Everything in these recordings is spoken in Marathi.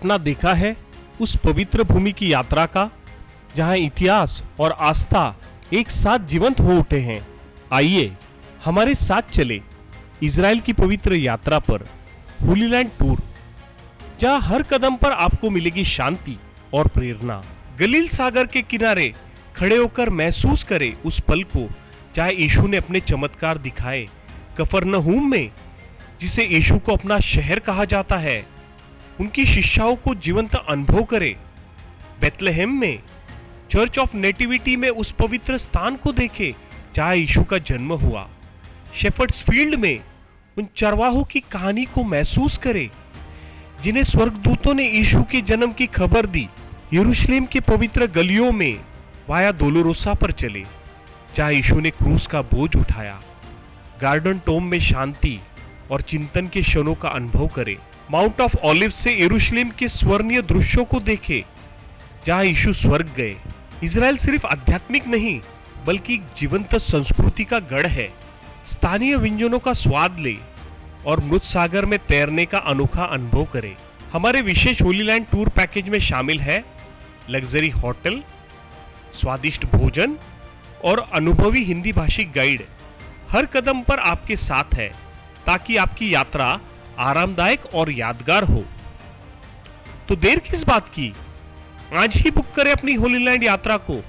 सपना देखा है उस पवित्र भूमि की यात्रा का, जहां इतिहास और आस्था एक साथ जीवंत हो उठे हैं? आइए हमारे साथ चले इजराइल की पवित्र यात्रा पर, होली लैंड टूर, जहां हर कदम पर आपको मिलेगी शांति और प्रेरणा। गलील सागर के किनारे खड़े होकर महसूस करें उस पल को जहां यीशु ने अपने चमत्कार दिखाए। कफरनहूम में, जिसे यीशु को अपना शहर कहा जाता है, उनकी शिक्षाओं को जीवंत अनुभव करें। बेथलेहेम में, चर्च ऑफ नेटिविटी में उस पवित्र स्थान को देखें जहां यीशु का जन्म हुआ। शेफर्ड्स फील्ड में उन चरवाहों की कहानी को महसूस करें जिन्हें स्वर्गदूतों ने यीशु के जन्म की खबर दी। यरूशलेम के पवित्र गलियों में वाया दोलोरोसा पर चले जहां यीशु ने क्रूस का बोझ उठाया। गार्डन टोम में शांति और चिंतन के क्षणों का अनुभव करें। माउंट ऑफ ऑलिव से यरूशलेम के स्वर्णीय दृश्यों को देखें जहां यीशु स्वर्ग गए। इजराइल सिर्फ आध्यात्मिक नहीं बल्कि जीवंत संस्कृति का गढ़ है। स्थानीय व्यंजनों का स्वाद ले और मृत सागर में तैरने का अनोखा अनुभव करें। हमारे विशेष होली लैंड टूर पैकेज में शामिल है लग्जरी होटल, स्वादिष्ट भोजन और अनुभवी हिंदी भाषी गाइड हर कदम पर आपके साथ है, ताकि आपकी यात्रा आरामदायक और यादगार हो। तो देर किस बात की, आज ही बुक करें अपनी होली लैंड यात्रा को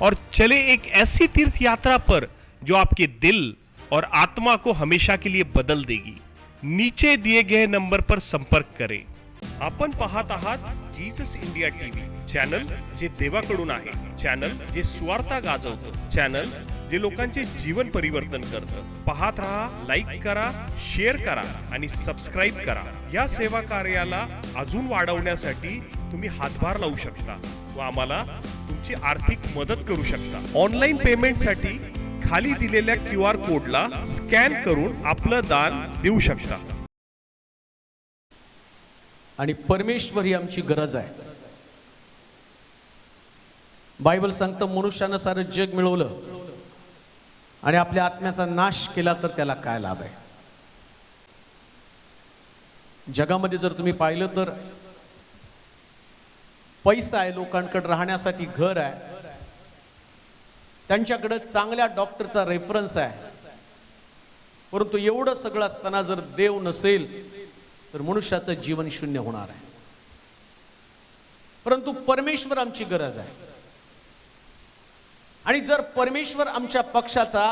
और चले एक ऐसी तीर्थ यात्रा पर जो आपके दिल और आत्मा को हमेशा के लिए बदल देगी। नीचे दिए गए नंबर पर संपर्क करें। आपण पाहत आहात जीसस इंडिया टीव्ही, चॅनल जे देवाकडून आहे, चॅनल जे स्वार्थ गाजवतं, चॅनल जे लोकांचे जीवन परिवर्तन करतं। पाहत रहा, लाईक करा, शेअर करा आणि सबस्क्राईब करा। या सेवा कार्याला अजून वाढवण्यासाठी तुम्ही हातभार लावू शकता व आम्हाला तुमची आर्थिक मदत करू शकता। ऑनलाईन पेमेंटसाठी खाली दिलेल्या QR कोडला स्कॅन करून आपलं दान देऊ शकता। आणि परमेश्वर ही आमची गरज आहे। बायबल सांगतं मनुष्यानं सारं जग मिळवलं आणि आपल्या आत्म्याचा नाश केला तर त्याला काय लाभ आहे? जगामध्ये जर तुम्ही पाहिलं तर पैसा आहे, लोकांकडे राहण्यासाठी घर आहे, त्यांच्याकडे चांगल्या डॉक्टरचा रेफरन्स आहे, परंतु एवढं सगळं असताना जर देव नसेल तर मनुष्याचं जीवन शून्य होणार आहे। परंतु परमेश्वर आमची गरज आहे आणि जर परमेश्वर आमच्या पक्षाचा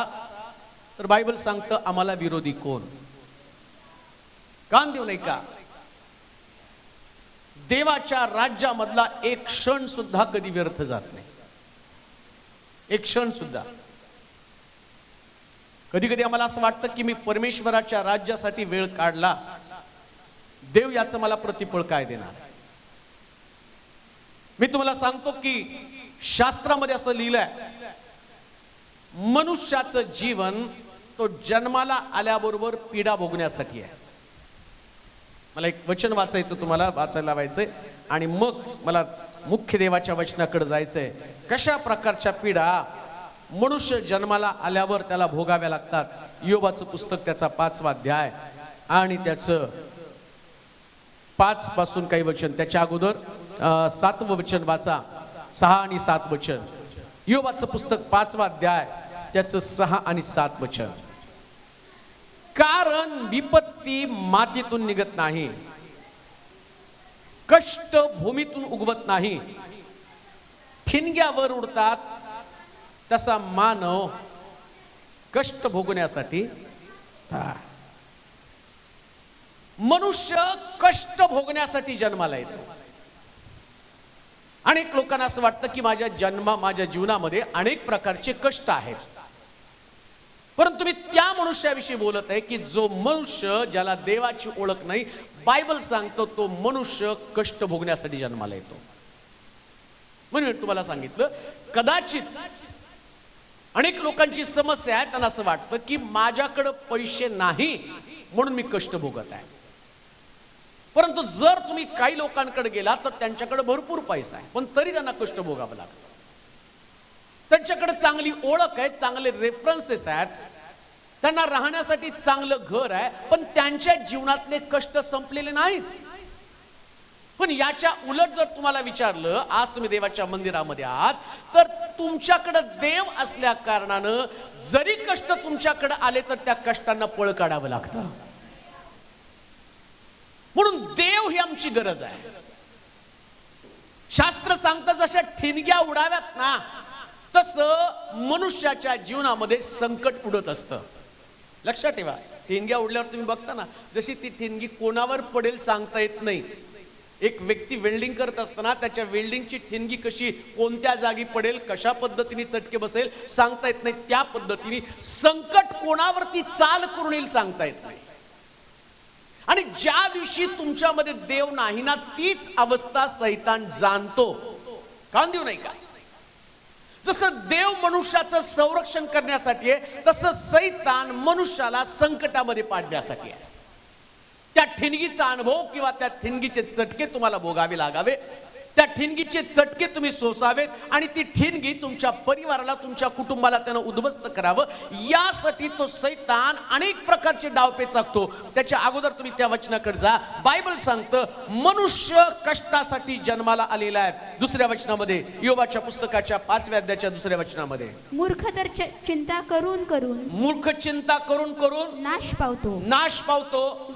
तर बायबल सांगतं आम्हाला विरोधी कोण? कान देऊ नाही का? देवाच्या राज्यामधला एक क्षण सुद्धा कधी व्यर्थ जात नाही, एक क्षण सुद्धा। कधी कधी आम्हाला असं वाटतं की मी परमेश्वराच्या राज्यासाठी वेळ काढला, देव याचं मला प्रतिफळ काय देणार? मी तुम्हाला सांगतो की शास्त्रामध्ये असं लिहिलंय, मनुष्याचं जीवन तो जन्माला आल्याबरोबर पीडा भोगण्यासाठी आहे। मला एक वचन वाचायचं, तुम्हाला वाचायला लावायचंय आणि मग मला मुख्य देवाच्या वचनाकडे जायचंय। कशा प्रकारच्या पीडा मनुष्य जन्माला आल्यावर त्याला भोगाव्या लागतात। योबाचं पुस्तक त्याचा 5वा अध्याय आणि त्याचं 5 पासून काही वचन, त्याच्या अगोदर 7वं वचन वाचा, 6 आणि 7 वचन। योबाचं पुस्तक 5वा अध्याय त्याचं 6 आणि 7 वचन। कारण विपत्ती मातीतून निघत नाही, कष्ट भूमीतून उगवत नाही, ठिणग्यावर उडतात तसा मानव कष्ट भोगण्यासाठी, मनुष्य कष्ट भोगण्यासाठी जन्माला येतो। अनेक लोकांना असं वाटतं की माझ्या जीवनामध्ये अनेक प्रकारचे कष्ट आहेत, परंतु मी त्या मनुष्याविषयी बोलत आहे की जो मनुष्य ज्याला देवाची ओळख नाही। बायबल सांगतो तो मनुष्य कष्ट भोगण्यासाठी जन्माला येतो। म्हणून तुम्हाला सांगितलं, कदाचित अनेक लोकांची समस्या आहे, त्यांना असं वाटतं की माझ्याकडे पैसे नाही म्हणून मी कष्ट भोगत आहे। परंतु जर तुम्ही काही लोकांकडे गेला तर त्यांच्याकडे भरपूर पैसा आहे, पण तरी त्यांना कष्ट भोगावं लागतं। त्यांच्याकडे चांगली ओळख आहे, चांगले रेफरन्सेस आहेत, त्यांना राहण्यासाठी चांगलं घर आहे, पण त्यांच्या जीवनातले कष्ट संपलेले नाहीत। पण याच्या उलट जर तुम्हाला विचारलं, आज तुम्ही देवाच्या मंदिरामध्ये आहात, तर तुमच्याकडे देव असल्या कारणानं जरी कष्ट तुमच्याकडे आले तर त्या कष्टांना पळ काढावं लागतं. म्हणून देव ही आमची गरज आहे. शास्त्र सांगतं जशा ठिणग्या उडाव्यात ना, तसं मनुष्याच्या जीवनामध्ये संकट उडत असतं. लक्षात ठेवा, ठिणग्या उडल्यावर तुम्ही बघता ना, जशी ती ठिणगी कोणावर पडेल सांगता येत नाही. एक व्यक्ती वेल्डिंग करत असताना त्याच्या वेल्डिंगची ठिणगी कशी कोणत्या जागी पडेल, कशा पद्धतीने चटके बसेल सांगता येत नाही. त्या पद्धतीने संकट कोणावरती चाल करून येईल सांगता येत नाही. आणि ज्या दिवशी तुमच्यामध्ये देव नाही ना, तीच अवस्था सैतान जाणतो. कान देऊ नाही का? जसं देव मनुष्याचं संरक्षण करण्यासाठी आहे, तसं सैतान मनुष्याला संकटामध्ये पाडण्यासाठी आहे. त्या ठिणगीचा अनुभव किंवा त्या ठिणगीचे चटके तुम्हाला भोगावे लागावे, त्या ठिणगीचे चटके तुम्ही सोसावेत, आणि ती ठिणगी तुमच्या परिवाराला, तुमच्या कुटुंबाला त्यानं उद्ध्वस्त करावं, यासाठी तो सैतान अनेक प्रकारचे डावपेच आखतो. त्याच्या अगोदर तुम्ही त्या वचनाकडे जा. बायबल सांगतं मनुष्य कष्टासाठी जन्माला आलेला आहे. दुसऱ्या वचनामध्ये, योबाच्या पुस्तकाच्या 5व्या अध्यायाच्या दुसऱ्या वचनामध्ये, मूर्ख तर चिंता करून करून मूर्ख चिंता करून करून नाश पावतो.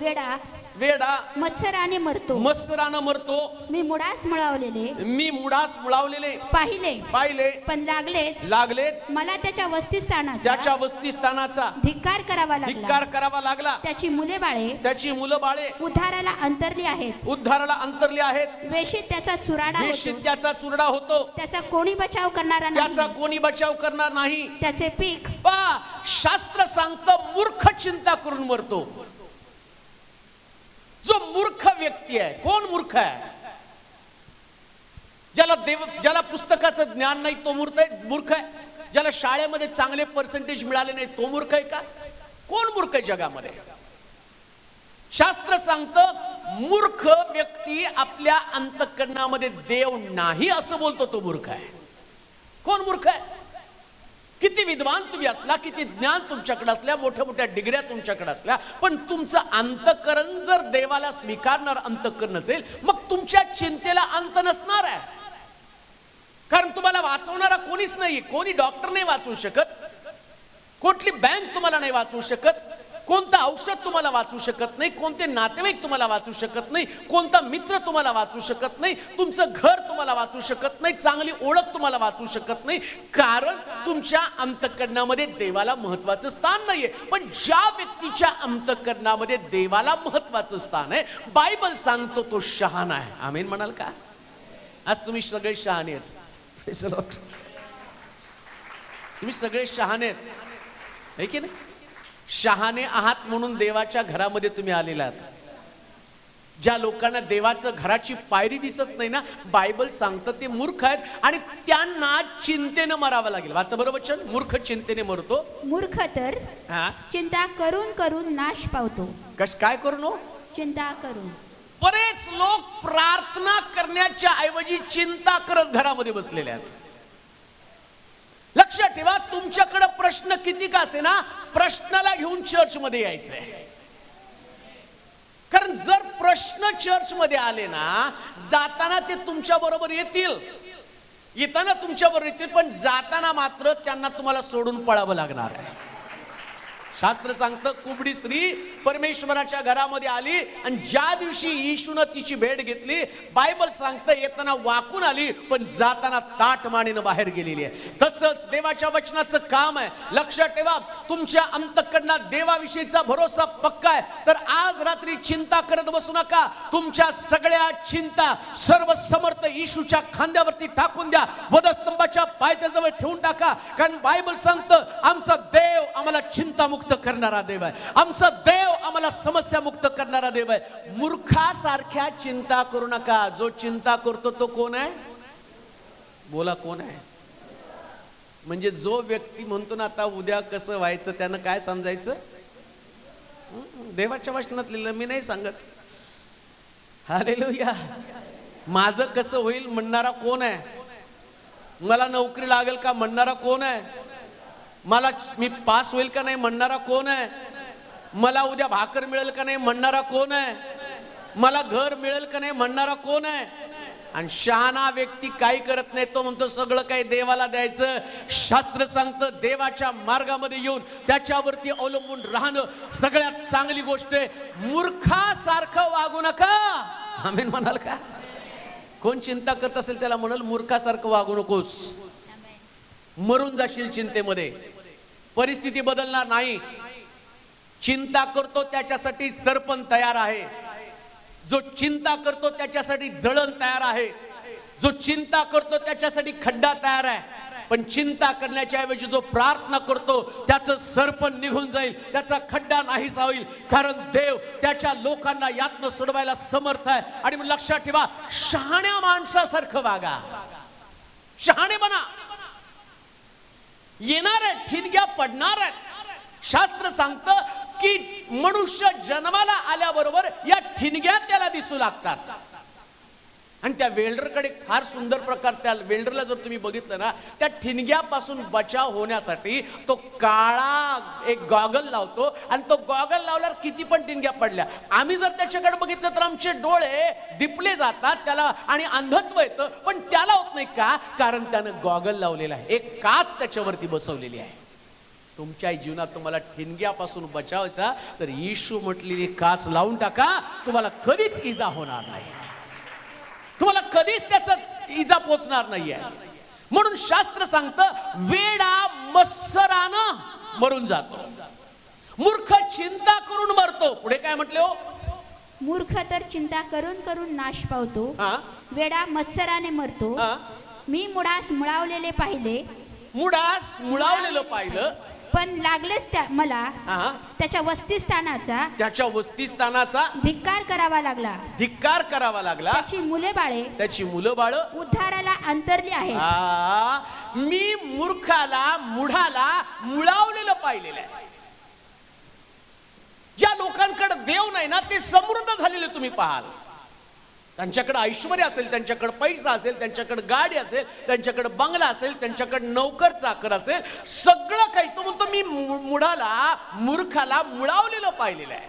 वेडा मत्सराने मत्सरानं मरतो. मी मुळास मुळावलेले पाहिले पण लागलेच मला त्याच्या वस्तीस्थानाचा धिक्कार करावा लागला. त्याची मुलं बाळे उद्धाराला अंतरली आहेत. वेशीत त्याचा चुराडा होतो. त्याचा कोणी बचाव करणार नाही. त्याचे पीक शास्त्र सांगतं मूर्ख चिंता करून मरतो. जो मूर्ख व्यक्ती आहे, कोण मूर्ख आहे? ज्याला पुस्तकाचं ज्ञान नाही तो मूर्ख आहे. ज्याला शाळेमध्ये चांगले पर्सेंटेज मिळाले नाही तो मूर्ख आहे का? कोण मूर्ख आहे जगामध्ये? शास्त्र सांगतं मूर्ख व्यक्ती आपल्या अंतःकरणामध्ये देव नाही असं बोलतो, तो मूर्ख आहे. कोण मूर्ख आहे? किती विद्वान तुम्ही असला, किती ज्ञान तुमच्याकडे असल्या, मोठ्या मोठ्या डिग्र्या तुमच्याकडे असल्या, पण तुमचं अंतःकरण जर देवाला स्वीकारणार अंतःकरण नसेल, मग तुमच्या चिंतेला अंत नसणार आहे. कारण तुम्हाला वाचवणारा कोणीच नाही. कोणी डॉक्टर नाही वाचवू शकत, कुठली बँक तुम्हाला नाही वाचवू शकत, कोणतं औषध तुम्हाला वाचू शकत नाही, कोणते नातेवाईक तुम्हाला वाचू शकत नाही, कोणता मित्र तुम्हाला वाचू शकत नाही, तुमचं घर तुम्हाला वाचू शकत नाही, चांगली ओळख तुम्हाला वाचू शकत नाही. कारण तुमच्या अंतःकरणामध्ये देवाला महत्वाचं स्थान नाहीये. पण ज्या व्यक्तीच्या अंतःकरणामध्ये देवाला महत्वाचं स्थान आहे, बायबल सांगतो तो शहाणा आहे. आमेन म्हणाल का? आज तुम्ही सगळे शहाणे आहेत. तुम्ही सगळे शहाणे आहेत, है की नाही? शहाणे आहात म्हणून देवाच्या घरामध्ये तुम्ही आलेला आहात. ज्या लोकांना देवाचं घराची पायरी दिसत नाही ना, बायबल सांगतं ते मूर्ख आहेत आणि त्यांना चिंतेने मरावं लागेल. वाचा बरोबर वचन, मूर्ख चिंतेने मरतो. मूर्ख तर चिंता करून करून नाश पावतो. काय करून हो? चिंता करून. बरेच लोक प्रार्थना करण्याच्या ऐवजी चिंता करत घरामध्ये बसलेले आहेत. लक्षात ठेवा, तुमच्याकडे प्रश्न किती का असे ना, प्रश्नाला घेऊन चर्च मध्ये यायचंय. कारण जर प्रश्न चर्च मध्ये आले ना, जाताना ते तुमच्या बरोबर येतील, येताना तुमच्या बरोबर येतील, पण जाताना मात्र त्यांना तुम्हाला सोडून पळावं लागणार आहे. शास्त्र सांगतं कुबडी स्त्री परमेश्वराच्या घरामध्ये आली आणि ज्या दिवशी येशूने तिची भेट घेतली, बायबल सांगतं येताना वाकून आली पण जाताना ताठ मानेनं बाहेर गेलेली आहे. तसंच देवाच्या वचनाचं काम आहे. लक्षात ठेवा, तुमच्या अंतःकरणात देवाविषयीचा भरोसा पक्का आहे तर आज रात्री चिंता करत बसू नका. तुमच्या सगळ्या चिंता सर्व समर्थ येशूच्या खांद्यावरती टाकून द्या, वधस्तंभाच्या पायथ्याजवळ ठेवून टाका. कारण बायबल सांगतं आमचा देव आम्हाला चिंतामुक्त करणारा देव आहे, आमचा देव आम्हाला समस्या मुक्त करणारा देव आहे. मूर्खासारख्या चिंता करू नका. जो चिंता करतो तो कोण आहे? बोला, कोण आहे? म्हणजे जो व्यक्ती म्हणतो ना आता उद्या कसं व्हायचं, त्यानं काय समजायचं? देवाच्या वचनात लिहिलं, मी नाही सांगत. हालेलुया. माझं कसं होईल म्हणणारा कोण आहे? मला नोकरी लागेल का म्हणणारा कोण आहे? मी पास होईल का नाही म्हणणारा कोण आहे? मला उद्या भाकर मिळेल का नाही म्हणणारा कोण आहे? मला घर मिळेल का नाही म्हणणारा कोण आहे? आणि शहाणा व्यक्ती काही करत नाही, तो म्हणतो सगळं काही देवाला द्यायचं. शास्त्र सांगतं देवाच्या मार्गामध्ये येऊन त्याच्यावरती अवलंबून राहणं सगळ्यात चांगली गोष्ट आहे. मूर्खासारखं वागू नका. आमेन म्हणाल का? कोण चिंता करत असेल त्याला म्हणाल मूर्खासारखं वागू नकोस, मरून जाशील चिंतेमध्ये. परिस्थिती बदलणार नाही. चिंता करतो त्याच्यासाठी सरपण तयार आहे. जो चिंता करतो त्याच्यासाठी जळण तयार आहे. जो चिंता करतो त्याच्यासाठी खड्डा तयार आहे. पण चिंता करण्याच्या ऐवजी जो प्रार्थना करतो त्याचं सरपण निघून जाईल, त्याचा खड्डा नाहीसा होईल. कारण देव त्याच्या लोकांना यातनं सोडवायला समर्थ आहे. आणि मग लक्षात ठेवा, शहाण्या माणसासारखं वागा, शहाणे बना. येणार आहे, ठिणग्या पडणार आहेत. शास्त्र सांगतं की मनुष्य जन्माला आल्याबरोबर या ठिणग्या त्याला दिसू लागतात. आणि त्या वेल्डरकडे फार सुंदर प्रकार, त्या वेल्डरला जर तुम्ही बघितलं ना, त्या ठिणग्यापासून बचाव होण्यासाठी तो काळा एक गॉगल लावतो. आणि तो गॉगल लावल्यावर किती पण ठिणग्या पडल्या, आम्ही जर त्याच्याकडे बघितलं तर आमचे डोळे दिपले जातात त्याला आणि अंधत्व येतं. पण त्याला होत नाही का? कारण त्यानं गॉगल लावलेला आहे, एक काच त्याच्यावरती बसवलेली आहे. तुमच्या जीवनात तुम्हाला ठिणग्यापासून बचावायचा तर येशू म्हटलेली काच लावून टाका. तुम्हाला कधीच इजा होणार नाही, तुम्हाला कधीच त्याचा इजा पोचणार नाहीये. म्हणून शास्त्र सांगतं वेडा मत्सरानं मरून जातो, मूर्ख चिंता करून मरतो. पुढे काय म्हटले हो? मूर्ख तर चिंता करून करून नाश पावतो, वेडा मत्सराने मरतो. मी मुळास मुळावलेले पाहिले, मुळास मुळावलेलं पाहिलं, पण लागलेच मला त्याच्या वस्तीस्थानाचा धिक्कार करावा लागला. त्याची मुले बाळे उद्धाराला अंतरली आहेत. मी मूर्खाला मुढाला मुळावलेलं पाहिलेलं आहे. ज्या लोकांकडे देव नाही ना ते समृद्ध झालेले तुम्ही पाहाल. त्यांच्याकडे ऐश्वर असेल, त्यांच्याकडे पैसा असेल, त्यांच्याकडे गाडी असेल, त्यांच्याकडे बंगला असेल, त्यांच्याकडे नोकर चाकर असेल, सगळं काही. तो म्हणतो मी मूर्खाला मुळावलेलं पाहिलेलं आहे.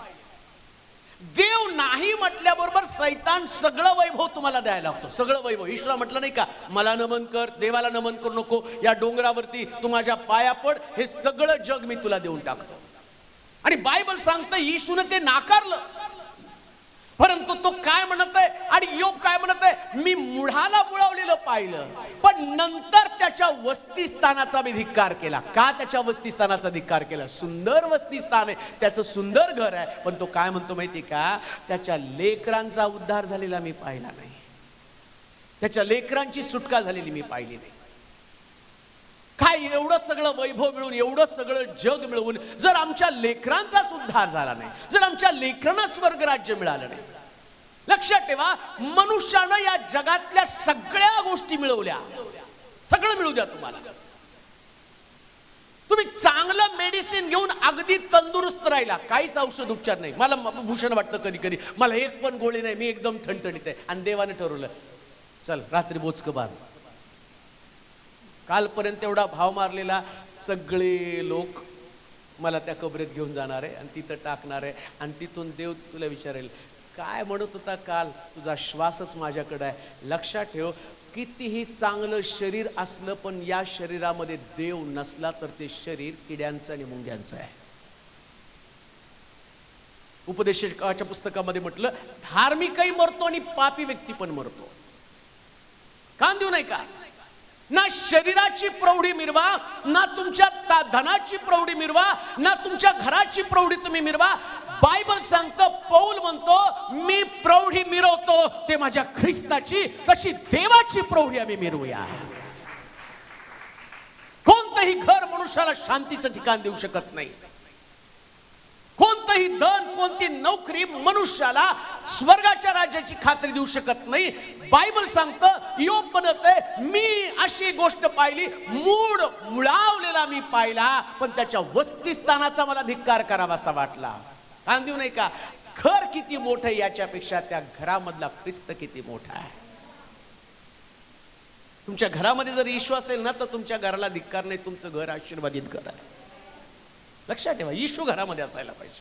देव नाही म्हटल्याबरोबर सैतान सगळं वैभव तुम्हाला द्यायला लागतो, सगळं वैभव. ईश्वरा म्हटलं नाही का, मला नमन कर, देवाला नमन करू नको, या डोंगरावरती तू माझ्या पाया पड, हे सगळं जग मी तुला देऊन टाकतो. आणि बायबल सांगतं येशूने ते नाकारलं. परंतु तो काय म्हणत आहे आणि योब काय म्हणत आहे? मी मुढाला मुळावलेलं पाहिलं, पण नंतर त्याच्या वस्तीस्थानाचा मी धिक्कार केला. का त्याच्या वस्तीस्थानाचा धिक्कार केला? सुंदर वस्तीस्थान आहे, त्याचं सुंदर घर आहे, पण तो काय म्हणतो माहिती का? त्याच्या लेकरांचा उद्धार झालेला मी पाहिला नाही, त्याच्या लेकरांची सुटका झालेली मी पाहिली नाही. काय एवढं सगळं वैभव मिळून, एवढं सगळं जग मिळवून जर आमच्या लेकरांचाच उद्धार झाला नाही, जर आमच्या लेकरांना स्वर्गराज्य मिळालं नाही. लक्षात ठेवा, मनुष्यानं या जगातल्या सगळ्या गोष्टी मिळवल्या, सगळं मिळू द्या तुम्हाला. तुम्ही चांगलं मेडिसिन घेऊन अगदी तंदुरुस्त राहिला, काहीच औषध उपचार नाही. मला भूषण वाटतं कधी कधी, मला एक पण गोळी नाही, मी एकदम ठणठणीत आहे. आणि देवाने ठरवलं चल रात्री बोचकं बांध. कालपर्यंत एवढा भाव मारलेला, सगळे लोक मला त्या कबरेत घेऊन जाणार आहे आणि तिथं टाकणार आहे. आणि तिथून देव तुला विचारेल काय म्हणत होता काल, तुझा श्वासच माझ्याकडे आहे. लक्षात ठेव, कितीही चांगलं शरीर असलं पण या शरीरामध्ये देव नसला तर ते शरीर किड्यांचं आणि मुंग्यांचं आहे. उपदेशकाच्या पुस्तकामध्ये म्हटलं, धार्मिकही मरतो आणि पापी व्यक्ती पण मरतो. कान देऊ नाही का? ना शरीराची प्रौढी मिरवा, ना तुमच्या धनाची प्रौढी मिरवा, ना तुमच्या घराची प्रौढी तुम्ही मिरवा. बायबल सांगतं, पौल म्हणतो मी प्रौढी मिरवतो ते माझ्या ख्रिस्ताची, तशी देवाची प्रौढी आम्ही मिरवूया. कोणतंही घर मनुष्याला शांतीचं ठिकाण देऊ शकत नाही. कोणतंही धन, कोणती नोकरी मनुष्याला स्वर्गाच्या राज्याची खात्री देऊ शकत नाही. बायबल सांगतं, योब म्हणत आहे मी अशी गोष्ट पाहिली, मूळ मुळावलेला मी पाहिला, पण त्याच्या वस्तीस्थानाचा मला धिक्कार करावासा वाटला. कान देऊ नाही का? घर किती मोठं आहे याच्यापेक्षा त्या घरामधला ख्रिस्त किती मोठा आहे. तुमच्या घरामध्ये जर येशू असेल ना तर तुमच्या घराला धिक्कार नाही, तुमचं घर आशीर्वादित घर आहे. लक्षात ठेवा, येशू घरामध्ये असायला पाहिजे.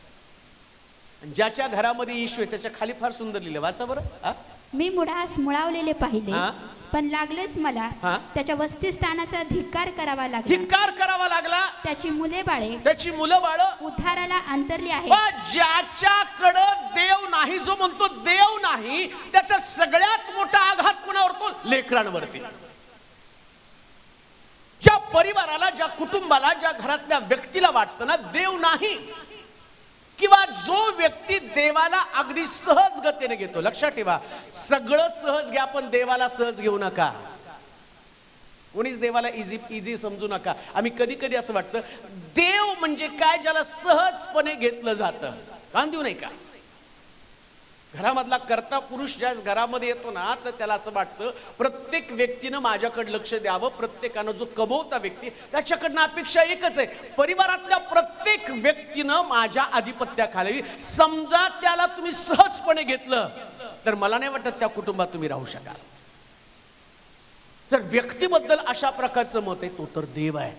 ज्याच्या घरामध्ये येशू आहे त्याच्या खाली फार सुंदर लिहिलं, वाचा बरं. हा? मी मुढास मुळावलेले पाहिले, हा? पण लागलेच मला हा? त्याच्या वस्तीस्थानाचा धिक्कार करावा लागला. धिक्कार करावा लागला. त्याची मुले बाळे त्याची मुलं बाळ उद्धाराला अंतरली आहेत. ज्याच्याकडं देव नाही, जो म्हणतो देव नाही, त्याचा सगळ्यात मोठा आघात कोणावर होतो? लेकरांवरती. ज्या परिवाराला, ज्या कुटुंबाला, ज्या घरातल्या व्यक्तीला वाटतं ना देव नाही, किंवा जो व्यक्ती देवाला अगदी सहज गतीने घेतो. लक्षात ठेवा, सगळं सहज घ्या पण देवाला सहज घेऊ नका. कोणीच देवाला इझी समजू नका. आम्ही कधी कधी असं वाटतं देव म्हणजे काय, ज्याला सहजपणे घेतलं जातं. कान देऊ नाही का? घरामधला कर्ता पुरुष ज्या घरामध्ये येतो ना, तर त्याला असं वाटतं प्रत्येक व्यक्तीनं माझ्याकडे लक्ष द्यावं. प्रत्येकानं, जो कमवता व्यक्ती, त्याच्याकडनं अपेक्षा एकच आहे, परिवारातल्या प्रत्येक व्यक्तीनं माझ्या आधिपत्याखाली. समजा त्याला तुम्ही सहजपणे घेतलं तर मला नाही वाटत त्या कुटुंबात तुम्ही राहू शकाल. तर व्यक्तीबद्दल अशा प्रकारचं मत आहे, तो तर देव आहे.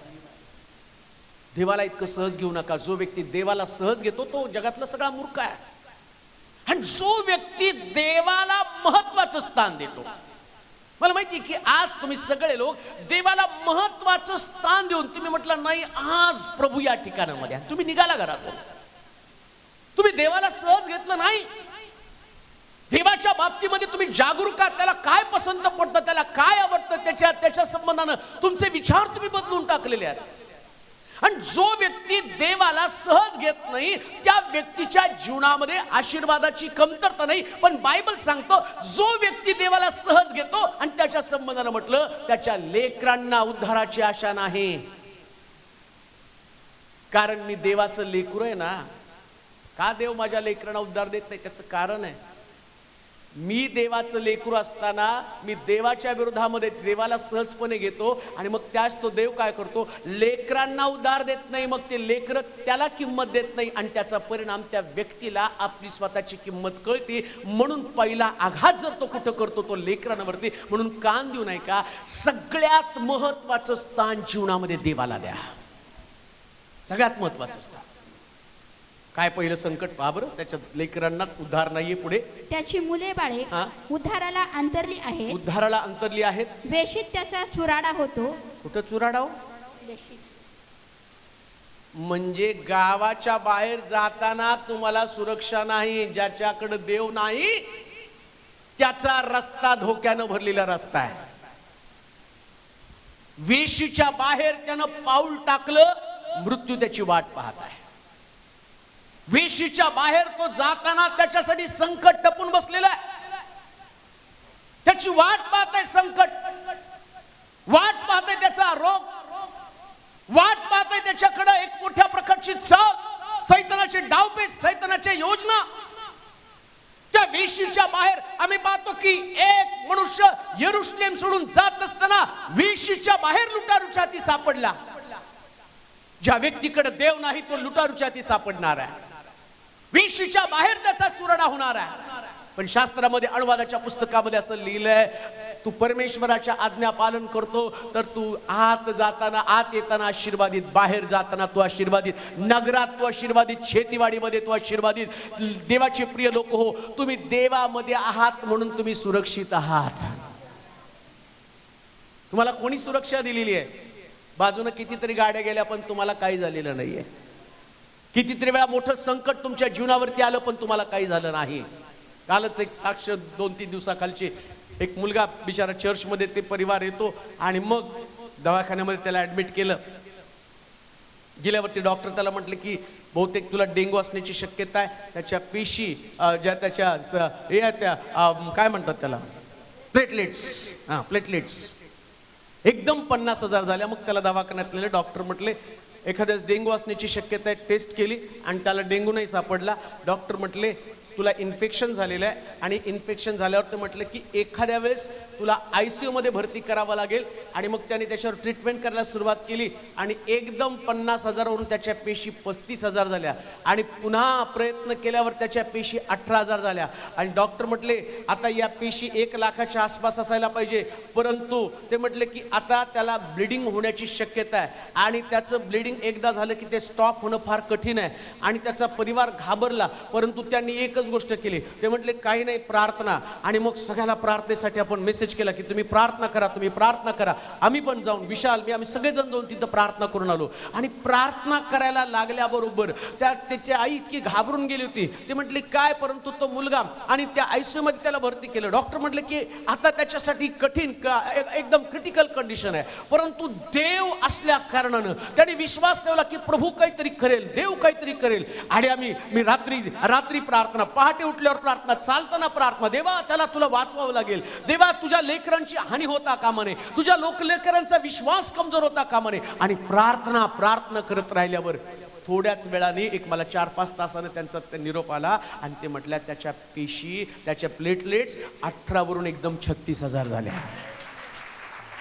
देवाला इतकं सहज घेऊ नका. जो व्यक्ती देवाला सहज घेतो तो जगातला सगळा मूर्ख आहे. आणि जो व्यक्ती देवाला महत्वाचं स्थान देतो, मला माहिती की आज तुम्ही सगळे लोक देवाला महत्वाचं स्थान देऊन तुम्ही म्हटलं नाही आज प्रभू या ठिकाणामध्ये, तुम्ही निघाला घरातून. तुम्ही देवाला सहज घेतलं नाही. देवाच्या बाबतीमध्ये तुम्ही जागरूक आहात. त्याला काय पसंत पडतं, त्याला काय आवडतं, त्याच्या संबंधानं तुमचे विचार तुम्ही बदलून टाकलेले आहेत. आणि जो व्यक्ती देवाला सहज घेत नाही त्या व्यक्तीच्या जीवनामध्ये आशीर्वादाची कमतरता नाही. पण बायबल सांगतो जो व्यक्ती देवाला सहज घेतो आणि त्याच्या संबंधानं म्हटलं त्याच्या लेकरांना उद्धाराची आशा नाही. कारण मी देवाचं लेकरू आहे ना. का देव माझ्या लेकरांना उद्धार देत नाही? त्याचं कारण आहे, मी देवाचं लेकरू असताना मी देवाच्या विरोधामध्ये देवाला सहजपणे घेतो आणि मग त्याच तो देव काय करतो, लेकरांना उद्धार देत नाही. मग ते लेकर त्याला किंमत देत नाही आणि त्याचा परिणाम त्या व्यक्तीला आपली स्वतःची किंमत कळते. म्हणून पहिला आघात जर तो कुठं करतो तो लेकरांवरती. म्हणून कान देऊ नाही का, सगळ्यात महत्वाचं स्थान जीवनामध्ये देवाला द्या. सगळ्यात महत्वाचं स्थान. काय पहिलं संकट पहा बरं, त्याच्या लेकरांना उद्धार नाहीये. पुढे त्याची मुले बाळे उद्धाराला अंतरली आहेत. उद्धाराला अंतरली आहेत. वेशीत त्याचा चुराडा होतो. कुठं चुराडा हो? म्हणजे गावाच्या बाहेर जाताना तुम्हाला सुरक्षा नाही. ज्याच्याकडे देव नाही त्याचा रस्ता धोक्यानं भरलेला रस्ता आहे. वेशीच्या बाहेर त्यानं पाऊल टाकलं, मृत्यू त्याची वाट पाहत आहे. वेशीच्या बाहेर तो जाताना त्याच्यासाठी संकट टपून बसलेलं आहे. त्याची वाट पाहत आहे संकट, वाट पाहत आहे त्याचा रोग, वाट पाहत आहे त्याच्याकडे एक मोठ्या प्रकारची चाल, सैतानाचे डावपेच, सैतानाच्या योजना. त्या वेशीच्या बाहेर आम्ही पाहतो की एक मनुष्य यरुशलेम सोडून जात असताना वेशीच्या बाहेर लुटारूच्या हाती सापडला. ज्या व्यक्तीकडे देव नाही तो लुटारूच्या हाती सापडणार आहे. वेशीच्या बाहेर त्याचा चुराडा होणार आहे. पण शास्त्रामध्ये अनुवादाच्या पुस्तकामध्ये असं लिहिलंय, तू परमेश्वराच्या आज्ञा पालन करतो तर तू आत जाताना, आत येताना आशीर्वादित, बाहेर जाताना तू आशीर्वादित, नगरात तू आशीर्वादित, शेतीवाडीमध्ये तू आशीर्वादित. देवाचे प्रिय लोक हो, तुम्ही देवामध्ये आहात म्हणून तुम्ही सुरक्षित आहात. तुम्हाला कोणी सुरक्षा दिलेली आहे? बाजूने कितीतरी गाड्या गेल्या पण तुम्हाला काही झालेलं नाहीये. कितीतरी वेळा मोठं संकट तुमच्या जीवनावरती आलं पण तुम्हाला काही झालं नाही. कालच एक साक्ष 2-3 दिवसाखालची, एक मुलगा बिचारा चर्चमध्ये ते परिवार येतो आणि मग दवाखान्यामध्ये त्याला ऍडमिट केलं. गेल्यावरती डॉक्टर त्याला म्हटलं की बहुतेक तुला डेंग्यू असण्याची शक्यता आहे. त्याच्या पेशी ज्या त्याच्या त्या काय म्हणतात त्याला, प्लेटलेट्स एकदम 50,000 झाल्या. मग त्याला दवाखान्यात डॉक्टर म्हटले एखाद्यास डेंग्यू असण्याची शक्यता आहे. टेस्ट केली आणि त्याला डेंग्यू नाही सापडला. डॉक्टर म्हटले तुला इन्फेक्शन झालेलं आहे आणि इन्फेक्शन झाल्यावर ते म्हटलं की एखाद्या वेळेस तुला ICU मध्ये भरती करावं लागेल आणि मग त्याने त्याच्यावर ट्रीटमेंट करायला सुरुवात केली आणि एकदम 50,000 वरून त्याच्या पेशी 35,000 झाल्या आणि पुन्हा प्रयत्न केल्यावर त्याच्या पेशी 18,000 झाल्या आणि डॉक्टर म्हटले आता या पेशी 1 लाखाच्या आसपास असायला पाहिजे, परंतु ते म्हटले की आता त्याला ब्लिडिंग होण्याची शक्यता आहे आणि त्याचं ब्लिडिंग एकदा झालं की ते स्टॉप होणं फार कठीण आहे आणि त्याचा परिवार घाबरला, परंतु त्यांनी एकच गोष्ट केली, ते म्हटले काही नाही प्रार्थना. आणि मग सगळ्याला प्रार्थनेसाठी आपण मेसेज केला की तुम्ही प्रार्थना करा, तुम्ही प्रार्थना करा. आम्ही पण जाऊन विशाल आम्ही सगळेजण जाऊन तिथं प्रार्थना करून आलो आणि प्रार्थना करायला लागल्याबरोबर त्याची आई इतकी घाबरून गेली होती. ते म्हटले काय, परंतु तो मुलगा आणि त्या ICU मध्ये त्याला भरती केलं. डॉक्टर म्हटले की आता त्याच्यासाठी कठीण एकदम क्रिटिकल कंडिशन आहे, परंतु देव असल्या कारणानं त्याने विश्वास ठेवला की प्रभू काहीतरी करेल, देव काहीतरी करेल. आणि मी रात्री प्रार्थना, पहाटे उठल्यावर प्रार्थना, चालताना प्रार्थना, देवा त्याला तुला वाचवावं लागेल, देवा तुझ्या लेकरांची हानी होता कामा नये, तुझ्या लेकरांचा विश्वास कमजोर होता कामा नये. आणि प्रार्थना करत राहिल्यावर थोड्याच वेळाने एक मला 4-5 तासाने त्यांचा निरोप आला आणि ते म्हटल्या त्याच्या पेशी, त्याच्या प्लेटलेट्स 18 वरून एकदम 36,000 झाल्या.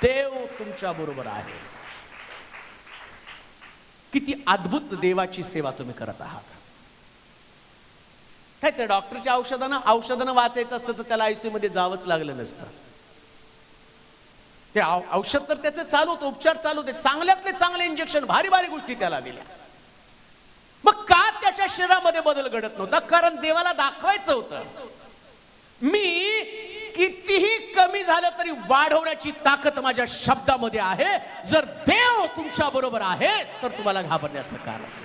देव तुमच्या बरोबर आहे. किती अद्भुत देवाची सेवा तुम्ही करत आहात. काय त्या डॉक्टरच्या औषधानं वाचायचं असतं तर त्याला ICU मध्ये जावंच लागलं नसतं. ते औषध तर त्याचे चालू होतं, उपचार चालू होते, चांगल्यातले चांगले इंजेक्शन, भारी गोष्टी त्याला दिल्या. मग का त्याच्या शरीरामध्ये बदल घडत नव्हता? कारण देवाला दाखवायचं होतं मी कितीही कमी झालं तरी वाढवण्याची ताकद माझ्या शब्दामध्ये आहे. जर देव तुमच्या बरोबर आहे तर तुम्हाला घाबरण्याचं कारण नाही.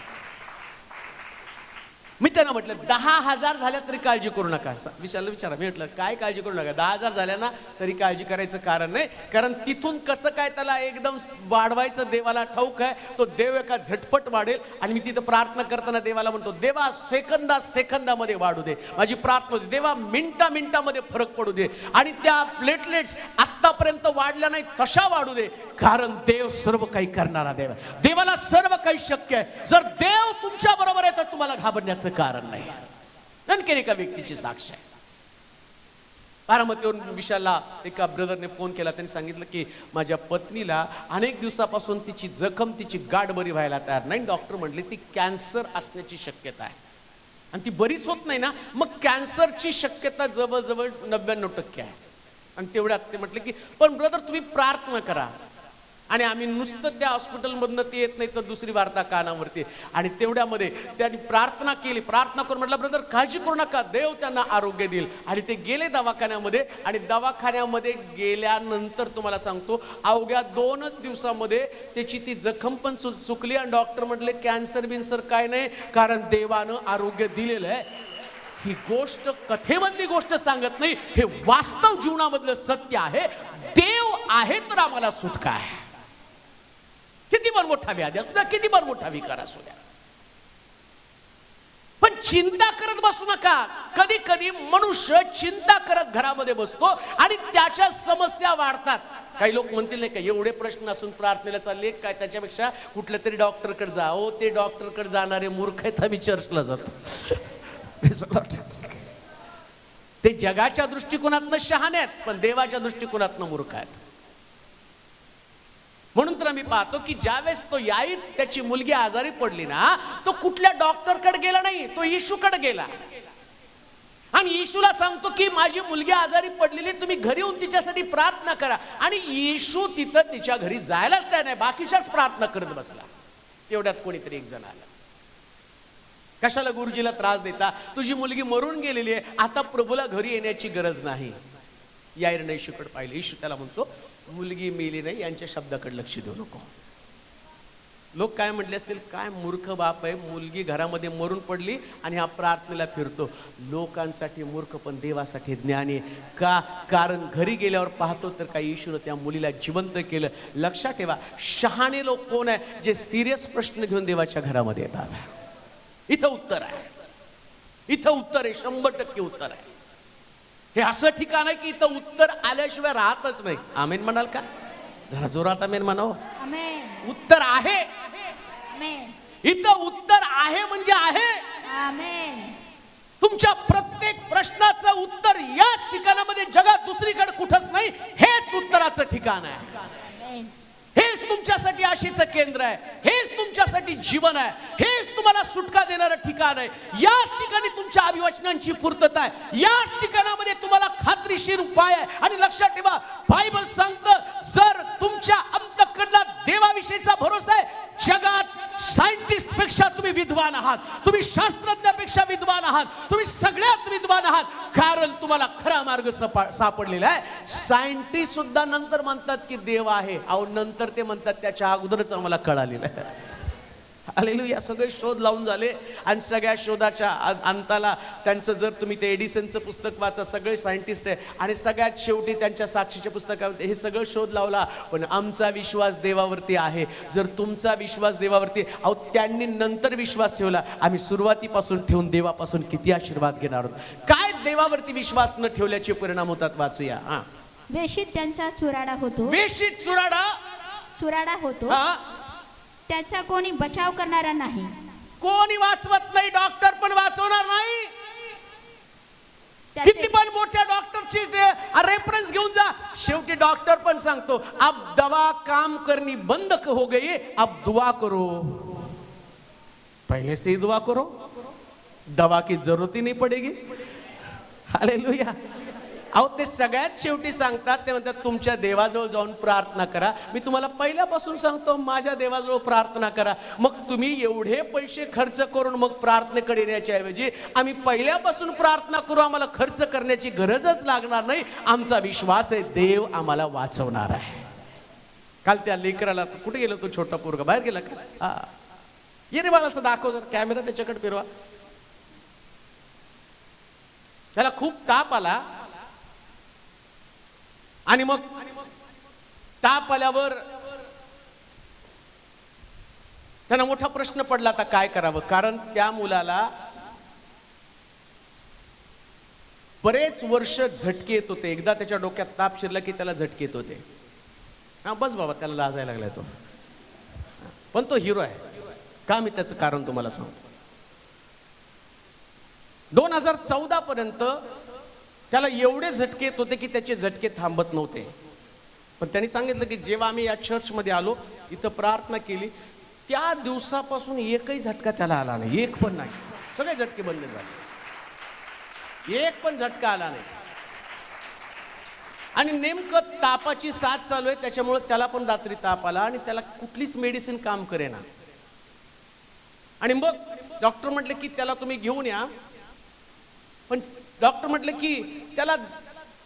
मी त्यांना म्हटलं 10,000 झाल्या तरी काळजी करू नका. विचारा, मी म्हटलं काय काळजी करू नका, 10,000 झाल्या ना तरी काळजी करायचं कारण नाही, कारण तिथून कसं काय त्याला एकदम वाढवायचं देवाला ठाऊक आहे. तो देव एका झटपट वाढेल. आणि मी तिथं प्रार्थना करताना देवाला म्हणतो, देवा सेकंदामध्ये वाढू दे. माझी प्रार्थना होती, देवा मिनिटामध्ये फरक पडू दे आणि त्या प्लेटलेट्स आतापर्यंत वाढल्या नाही तशा वाढू दे, कारण देव सर्व काही करणारा देव, देवाला सर्व काही शक्य आहे. जर देव तुमच्या बरोबर आहे तर तुम्हाला घाबरण्याचं कारण नाही. आणखी एका व्यक्तीची साक्ष आहे. बारामतीवरून विशालला एका ब्रदरने फोन केला. त्यांनी सांगितलं की माझ्या पत्नीला अनेक दिवसापासून तिची जखम, तिची गाठ बरी व्हायला तयार नाही. डॉक्टर म्हटले ती कॅन्सर असण्याची शक्यता आहे आणि ती बरीच होत नाही ना, मग कॅन्सरची शक्यता जवळजवळ 99% आहे. आणि तेवढ्यात ते म्हटले की पण ब्रदर तुम्ही प्रार्थना करा. आणि आम्ही नुसतं त्या हॉस्पिटलमधनं ते येत नाही तर दुसरी वार्ता कानावरती. आणि तेवढ्यामध्ये त्यांनी प्रार्थना केली. प्रार्थना करून म्हटलं ब्रदर काळजी करू नका, देव त्यांना आरोग्य देईल. आणि ते गेले दवाखान्यामध्ये आणि दवाखान्यामध्ये गेल्यानंतर तुम्हाला सांगतो अवघ्या 2च दिवसामध्ये त्याची ती जखम पण चुकली आणि डॉक्टर म्हटले कॅन्सर बिन्सर काय नाही, कारण देवानं आरोग्य दिलेलं आहे. ही गोष्ट कथेमधली गोष्ट सांगत नाही, हे वास्तव जीवनामधलं सत्य आहे. देव आहे तर आम्हाला सुटका आहे. किती पण मोठा व्याधी असू द्या, किती पण मोठा विकार असू द्या, पण चिंता करत बसू नका. कधी कधी मनुष्य चिंता करत घरामध्ये बसतो आणि त्याच्या समस्या वाढतात. काही लोक म्हणतील नाही का एवढे प्रश्न असून प्रार्थनेला चालले काय, त्याच्यापेक्षा कुठल्या तरी डॉक्टरकडे जा. हो, ते डॉक्टरकडे जाणारे मूर्ख आहेत, आम्ही चर्चला जातो. ते जगाच्या दृष्टिकोनातनं शहाणे आहेत पण देवाच्या दृष्टिकोनातनं मूर्ख आहेत. म्हणून तर आम्ही पाहतो की ज्यावेळेस तो याईत त्याची मुलगी आजारी पडली ना, तो कुठल्या डॉक्टरकडे गेला नाही, तो येशूकडे गेला आणि येशूला सांगतो की माझी मुलगी आजारी पडलेली, तुम्ही घरी येऊन तिच्यासाठी प्रार्थना करा. आणि येशू तिथं तिच्या घरी जायलाच तयार नाही, बाकीच्याच प्रार्थना करत बसला. एवढ्यात कोणीतरी एक जण आला. कशाला गुरुजीला त्रास देता, तुझी मुलगी मरून गेलेली आहे, आता प्रभूला घरी येण्याची गरज नाही. याईरने येशूकडे पाहिले. येशू त्याला म्हणतो मुलगी मेली नाही, यांच्या शब्दाकडे लक्ष देऊ नको. लोक काय म्हटले असतील, काय मूर्ख बाप आहे, मुलगी घरामध्ये मरून पडली आणि हा प्रार्थनेला फिरतो. लोकांसाठी मूर्ख पण देवासाठी ज्ञानी. का? कारण घरी गेल्यावर पाहतो तर काही येशूने त्या मुलीला जिवंत केलं. लक्षात ठेवा, शहाणे लोक कोण आहे, जे सिरियस प्रश्न घेऊन देवाच्या घरामध्ये येतात. इथं उत्तर आहे, इथं उत्तर आहे, 100% उत्तर आहे. हे असं ठिकाण आहे की इथं उत्तर आल्याशिवाय राहतच नाही. आमेन म्हणाल का? जरा जोरात आमेन म्हणावं. उत्तर आहे, इथं उत्तर आहे म्हणजे आहे. तुमच्या प्रत्येक प्रश्नाचं उत्तर याच ठिकाणामध्ये, जगात दुसरीकडे कुठंच नाही, हेच उत्तराचं ठिकाण आहे. हेच तुमच्यासाठी आशेचं केंद्र आहे, हेच तुमच्यासाठी जीवन आहे, हेच तुम्हाला सुटका देणारं ठिकाण आहे. याच ठिकाणी तुमच्या अभिवचनांची पूर्तता आहे, याच ठिकाणामध्ये तुम्हाला खात्रीशीर उपाय आहे. आणि लक्षात ठेवा, बायबल सांगतं, जर तुमच्या अंतःकरणात देवाविषयीचा भरोसा आहे, जगात सायंटिस्ट पेक्षा तुम्ही विद्वान आहात, तुम्ही शास्त्रज्ञापेक्षा विद्वान आहात, तुम्ही सगळ्यात विद्वान आहात, कारण तुम्हाला खरा मार्ग सापडलेला आहे. सायंटिस्ट सुद्धा नंतर म्हणतात की देव आहे, अहो नंतर ते म्हणतात त्याच्या अगोदरच आम्हाला कळालेलं आहे. हालेलुया. सगळे शोध लावून झाले आणि सगळ्या शोधाच्या अंताला त्यांचं, जर तुम्ही ते एडिसनचं पुस्तक वाचा, सगळे सायंटिस्ट आहे आणि सगळ्यात शेवटी त्यांच्या साक्षीच्या पुस्तकामध्ये हे सगळं शोध लावला, पण आमचा विश्वास देवावरती आहे. जर तुमचा विश्वास देवावरती, अहो त्यांनी नंतर विश्वास ठेवला, आम्ही सुरुवातीपासून ठेवून देवापासून किती आशीर्वाद घेणार आहोत. काय देवावरती विश्वास न ठेवल्याचे परिणाम होतात, वाचूया. वेशीत त्यांचा चुराडा होतो. वेशीत चुराडा होतो, त्याचा कोणी बचाव करणारा नाही. कोणी वाचवत नाही, डॉक्टर पण वाचवणार नाही. किती पण मोठ्या डॉक्टरची रेफरन्स घेऊन जा, शेवटी डॉक्टर पण सांगतो, अब दवा काम करनी बंद हो गई, अब दुआ करो. पहले से ही दुआ करो, दवा की जरूरत ही नहीं पडेगी. हालेलुया. अहो ते सगळ्यात शेवटी सांगतात, ते म्हणतात तुमच्या देवाजवळ जाऊन प्रार्थना करा. मी तुम्हाला पहिल्यापासून सांगतो, माझ्या देवाजवळ प्रार्थना करा. मग तुम्ही एवढे पैसे खर्च करून मग प्रार्थनेकडे येण्याच्या ऐवजी आम्ही पहिल्यापासून प्रार्थना करू, आम्हाला खर्च करण्याची गरजच लागणार नाही. आमचा विश्वास आहे देव आम्हाला वाचवणार आहे. काल त्या लेकराला, कुठे गेलो तो छोटा पोरगा, बाहेर गेला का? ये रे बाळा, असं दाखव जर, कॅमेरा त्याच्याकडे फिरवा. त्याला खूप ताप आला आणि मग ताप आल्यावर त्यांना मोठा प्रश्न पडला, आता काय करावं. कारण त्या मुलाला बरेच वर्ष झटके येत होते. एकदा त्याच्या डोक्यात ताप शिरला की त्याला झटके येत होते. बस बाबा, त्याला लाजायला लागलाय तो, पण तो हिरो आहे. का, मी त्याचं कारण तुम्हाला सांगतो. 2014 पर्यंत त्याला एवढे झटके येत होते की त्याचे झटके थांबत नव्हते. पण त्यांनी सांगितलं की जेव्हा आम्ही या चर्चमध्ये आलो, इथं प्रार्थना केली, त्या दिवसापासून एकही झटका त्याला आला नाही, एक पण नाही. सगळे झटके बंद झाले, एक पण झटका आला नाही. आणि नेमकं तापाची साथ चालू आहे, त्याच्यामुळे त्याला पण रात्री ताप आला आणि त्याला कुठलीच मेडिसिन काम करेना. आणि मग डॉक्टर म्हटले की त्याला तुम्ही घेऊन या. पण डॉक्टर म्हटले की त्याला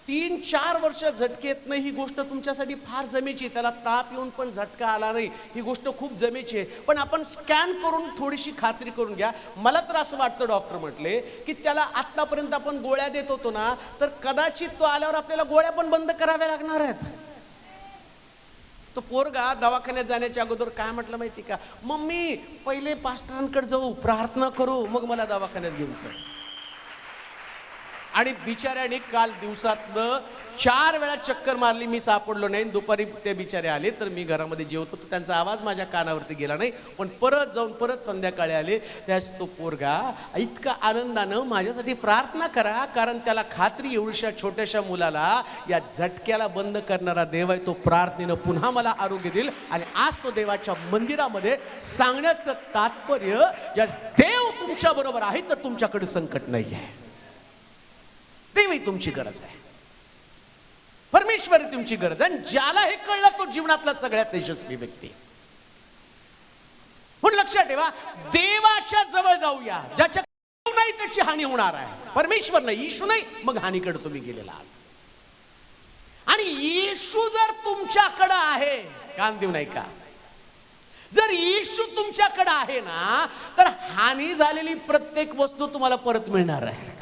3-4 वर्ष झटके येत नाही, ही गोष्ट तुमच्यासाठी फार जमेची. त्याला ताप येऊन पण झटका आला नाही, ही गोष्ट खूप जमेची आहे. पण आपण स्कॅन करून थोडीशी खात्री करून घ्या. मला तर असं वाटतं, डॉक्टर म्हटले की त्याला आतापर्यंत आपण गोळ्या देत होतो ना, तर कदाचित तो आल्यावर आपल्याला गोळ्या पण बंद कराव्या लागणार आहेत. तो पोरगा दवाखान्यात जाण्याच्या अगोदर काय म्हटलं माहिती का, मम्मी पहिले पास्टरांकडे जाऊ, प्रार्थना करू, मग मला दवाखान्यात घेऊन चल. आणि बिचाऱ्याने काल दिवसातनं 4 वेळा चक्कर मारली, मी सापडलो नाही. दुपारी ते बिचारे आले, तर मी घरामध्ये जेवत होतो, त्यांचा आवाज माझ्या कानावरती गेला नाही. पण परत जाऊन परत संध्याकाळी आले, त्यास तो पोरगा इतका आनंदानं माझ्यासाठी प्रार्थना करा, कारण त्याला खात्री एवढ्या छोट्याशा मुलाला या झटक्याला बंद करणारा देव आहे, तो प्रार्थनेनं पुन्हा मला आरोग्य देईल. आणि आज तो देवाच्या मंदिरामध्ये सांगण्याचं तात्पर्य, ज्यास देव तुमच्या बरोबर आहे तर तुमच्याकडे संकट नाही आहे. देवी तुमची गरज आहे, परमेश्वरी तुमची गरज आहे. आणि ज्याला हे कळलं तो जीवनातला सगळ्यात यशस्वी व्यक्ती. पण लक्षात ठेवा, देवाच्या जवळ जाऊया, ज्याच्या नाही त्याची हानी होणार आहे. परमेश्वर नाही, येशू नाही, मग हानीकडे तुम्ही गेलेला आहात. आणि येशू जर तुमच्याकडे आहे, कान देऊ नाही का, जर येशू तुमच्याकडे आहे ना, तर हानी झालेली प्रत्येक वस्तू तुम्हाला परत मिळणार आहे.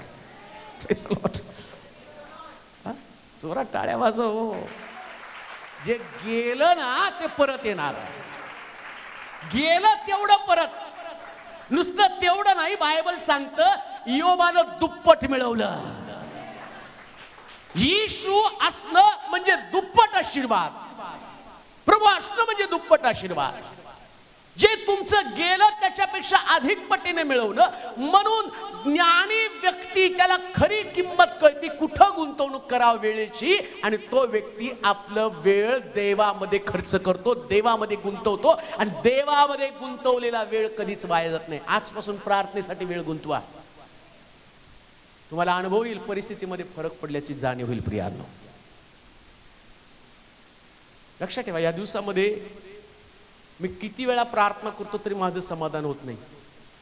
जोरात टाळ्या वाजव. जे गेलं ना ते परत येणार. गेलं तेवढं परत, नुसतं तेवढं नाही. बायबल सांगतं योबानं दुप्पट मिळवलं. येशू असणं म्हणजे दुप्पट आशीर्वाद, प्रभू असणं म्हणजे दुप्पट आशीर्वाद. जे तुमचं गेलं त्याच्यापेक्षा अधिक पटीने मिळवणं. म्हणून ज्ञानी व्यक्ती त्याला खरी किंमत कळती कुठं गुंतवणूक करावं वेळेची, आणि तो व्यक्ती आपलं वेळ देवामध्ये खर्च करतो, देवामध्ये गुंतवतो, आणि देवामध्ये गुंतवलेला वेळ कधीच वाया जात नाही. आजपासून प्रार्थनेसाठी वेळ गुंतवा. तुम्हाला अनुभव येईल, परिस्थितीमध्ये फरक पडल्याची जाणीव होईल. प्रियांनो, लक्षात ठेवा, या दिवसामध्ये मी किती वेळा प्रार्थना करतो तरी माझं समाधान होत नाही.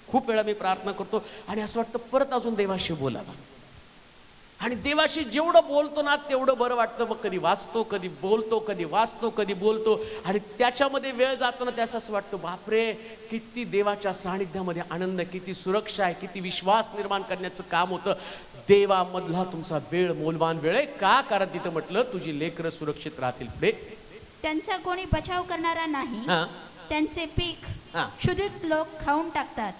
खूप वेळा मी प्रार्थना करतो आणि असं वाटतं परत अजून देवाशी बोलावं, आणि देवाशी जेवढं बोलतो ना तेवढं बरं वाटतं. मग कधी वाचतो, कधी बोलतो, कधी वाचतो, कधी बोलतो, आणि त्याच्यामध्ये वेळ जातो ना त्यास असं वाटतं बापरे, किती देवाच्या सानिध्यामध्ये आनंद, किती सुरक्षा आहे, किती विश्वास निर्माण करण्याचं काम होतं. देवामधला तुमचा वेळ मौल्यवान वेळ आहे. का? कारण तिथं म्हटलं तुझी लेकरं सुरक्षित राहतील. पुढे, त्यांचा कोणी बचाव करणारा नाही, त्यांचे पीक क्षुधित लोक खाऊन टाकतात.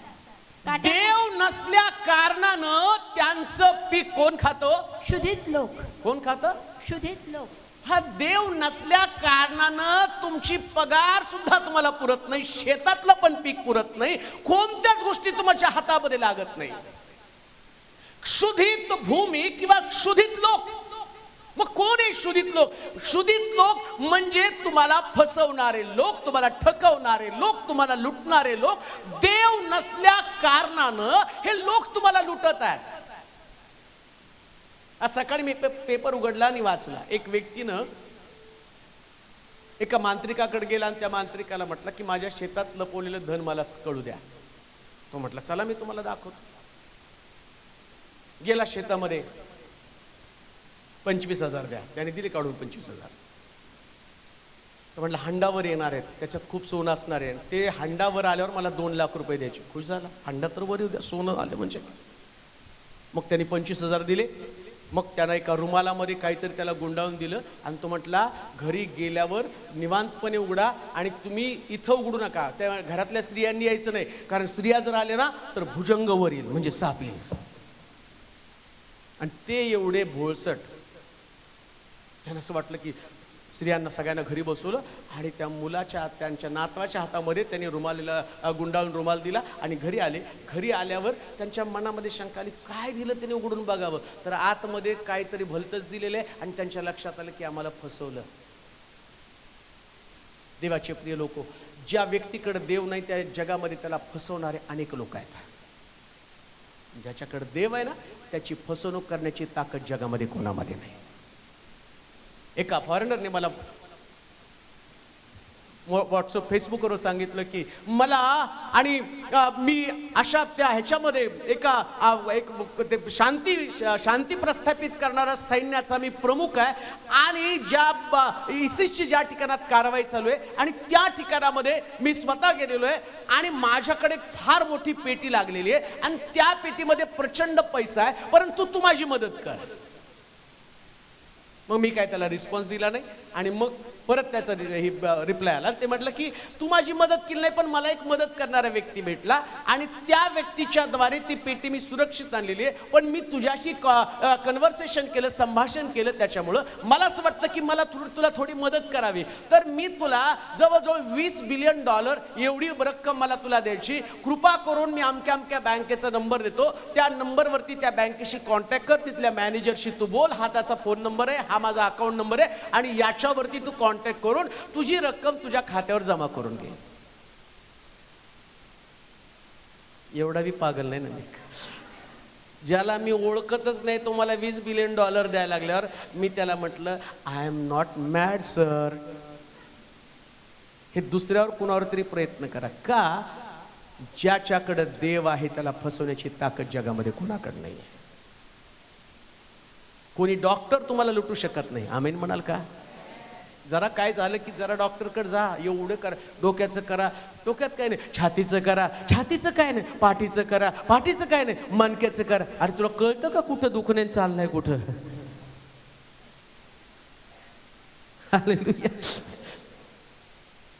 देव नसल्या कारणानं त्यांचं पीक कोण खातो? क्षुधित लोक. कोण खातं? क्षुधित लोक. हा देव नसल्या कारणानं तुमची पगार सुद्धा तुम्हाला पुरत नाही, शेतातलं पण पीक पुरत नाही, कोणत्याच गोष्टी तुमच्या हातामध्ये लागत नाही. क्षुधित भूमी किंवा क्षुधित लोक. मग कोण आहे क्षुधित लोक? क्षुधित लोक म्हणजे तुम्हाला फसवणारे लोक, तुम्हाला ठकवणारे लोक, तुम्हाला लुटणारे लोक. देव नसल्या कारणानं हे लोक तुम्हाला लुटत आहेत. आज सकाळी मी पेपर उघडला आणि वाचला. एक व्यक्तीनं एका मांत्रिकाकडे गेला आणि त्या मांत्रिकाला म्हटलं की माझ्या शेतात लपवलेलं धन मला कळू द्या. तो म्हटला चला मी तुम्हाला दाखवतो. गेला शेतामध्ये, 25,000 द्या. त्याने दिले काढून 25,000. तो म्हटलं हंडावर येणार आहेत, त्याच्यात खूप सोनं असणार आहे, ते हंडावर आल्यावर मला 2 लाख रुपये द्यायचे. खुश झाला, हंडा तर वर येऊ द्या, सोनं आलं म्हणजे. मग त्यांनी 25,000 दिले. मग त्यानं एका रुमालामध्ये काहीतरी त्याला गुंडाळून दिलं आणि तो म्हटला घरी गेल्यावर निवांतपणे उघडा, आणि तुम्ही इथं उघडू नका, त्या घरातल्या स्त्रियांनी यायचं नाही, कारण स्त्रिया जर आल्या ना तर भुजंग वर येईल, म्हणजे साप येईल. आणि ते एवढे भोळसट, त्यांना असं वाटलं की स्त्रियांना सगळ्यांना घरी बसवलं आणि त्या मुलाच्या, त्यांच्या नातवाच्या हातामध्ये त्यांनी रुमालीला गुंडाळून रुमाल दिला आणि घरी आले. घरी आल्यावर त्यांच्या मनामध्ये शंका आली, काय दिलं त्याने उघडून बघावं, तर आतमध्ये काहीतरी भलतंच दिलेलं आहे. आणि त्यांच्या लक्षात आलं की आम्हाला फसवलं. देवाचे प्रिय लोक, ज्या व्यक्तीकडे देव नाही त्या जगामध्ये त्याला फसवणारे अनेक लोक आहेत. ज्याच्याकडे देव आहे ना त्याची फसवणूक करण्याची ताकद जगामध्ये कोणामध्ये नाही. एका फॉरेनरने मला व्हॉट्सअप फेसबुकवर सांगितलं की मला आणि मी अशा त्या ह्याच्यामध्ये एक शांती प्रस्थापित करणारा सैन्याचा मी प्रमुख आहे, आणि ज्या इसिसची ज्या ठिकाणात कारवाई चालू आहे आणि त्या ठिकाणामध्ये मी स्वतः गेलेलो आहे, आणि माझ्याकडे फार मोठी पेटी लागलेली आहे आणि त्या पेटीमध्ये प्रचंड पैसा आहे, परंतु तू माझी मदत कर. मग मी काय त्याला रिस्पॉन्स दिला नाही, आणि मग परत त्याचा रिप्लाय आला. ते म्हटलं की तू माझी मदत केली नाही, पण मला एक मदत करणारा व्यक्ती भेटला आणि त्या व्यक्तीच्या द्वारे ती पेटी मी सुरक्षित आणलेली आहे, पण मी तुझ्याशी कन्व्हर्सेशन केलं, संभाषण केलं, त्याच्यामुळं मला असं वाटतं की मला तुला थोडी मदत करावी, तर मी तुला जवळजवळ $20 बिलियन एवढी रक्कम मला तुला द्यायची. कृपा करून मी अमक्या अमक्या बँकेचा नंबर देतो, त्या नंबरवरती त्या बँकेशी कॉन्टॅक्ट कर, तिथल्या मॅनेजरशी तू बोल, हा त्याचा फोन नंबर आहे, हा माझा अकाउंट नंबर आहे, आणि याच्यावरती तू कॉन्टॅक्ट करून तुझी रक्कम तुझ्या खात्यावर जमा करून घे. एवढा बी पागल नाही ना मी. ज्याला मी ओळखतच नाही तो मला $20 बिलियन द्यायला लागल्यावर मी त्याला म्हटलं I am not mad sir. हे दुसऱ्यावर कुणावर तरी प्रयत्न करा. का? ज्याच्याकडे देव आहे त्याला फसवण्याची ताकद जगामध्ये कुणाकडे नाही. कोणी डॉक्टर तुम्हाला लुटू शकत नाही. आमेन म्हणाल का? जरा काय झालं की जरा डॉक्टरकडे जा, एवढं करा, डोक्याचं करा, डोक्यात काय नाही, छातीचं करा, छातीचं काय नाही, पाठीचं करा, पाठीचं काय नाही, मणक्याचं करा. अरे तुला कळतं का कुठं दुखणे चाललंय कुठं?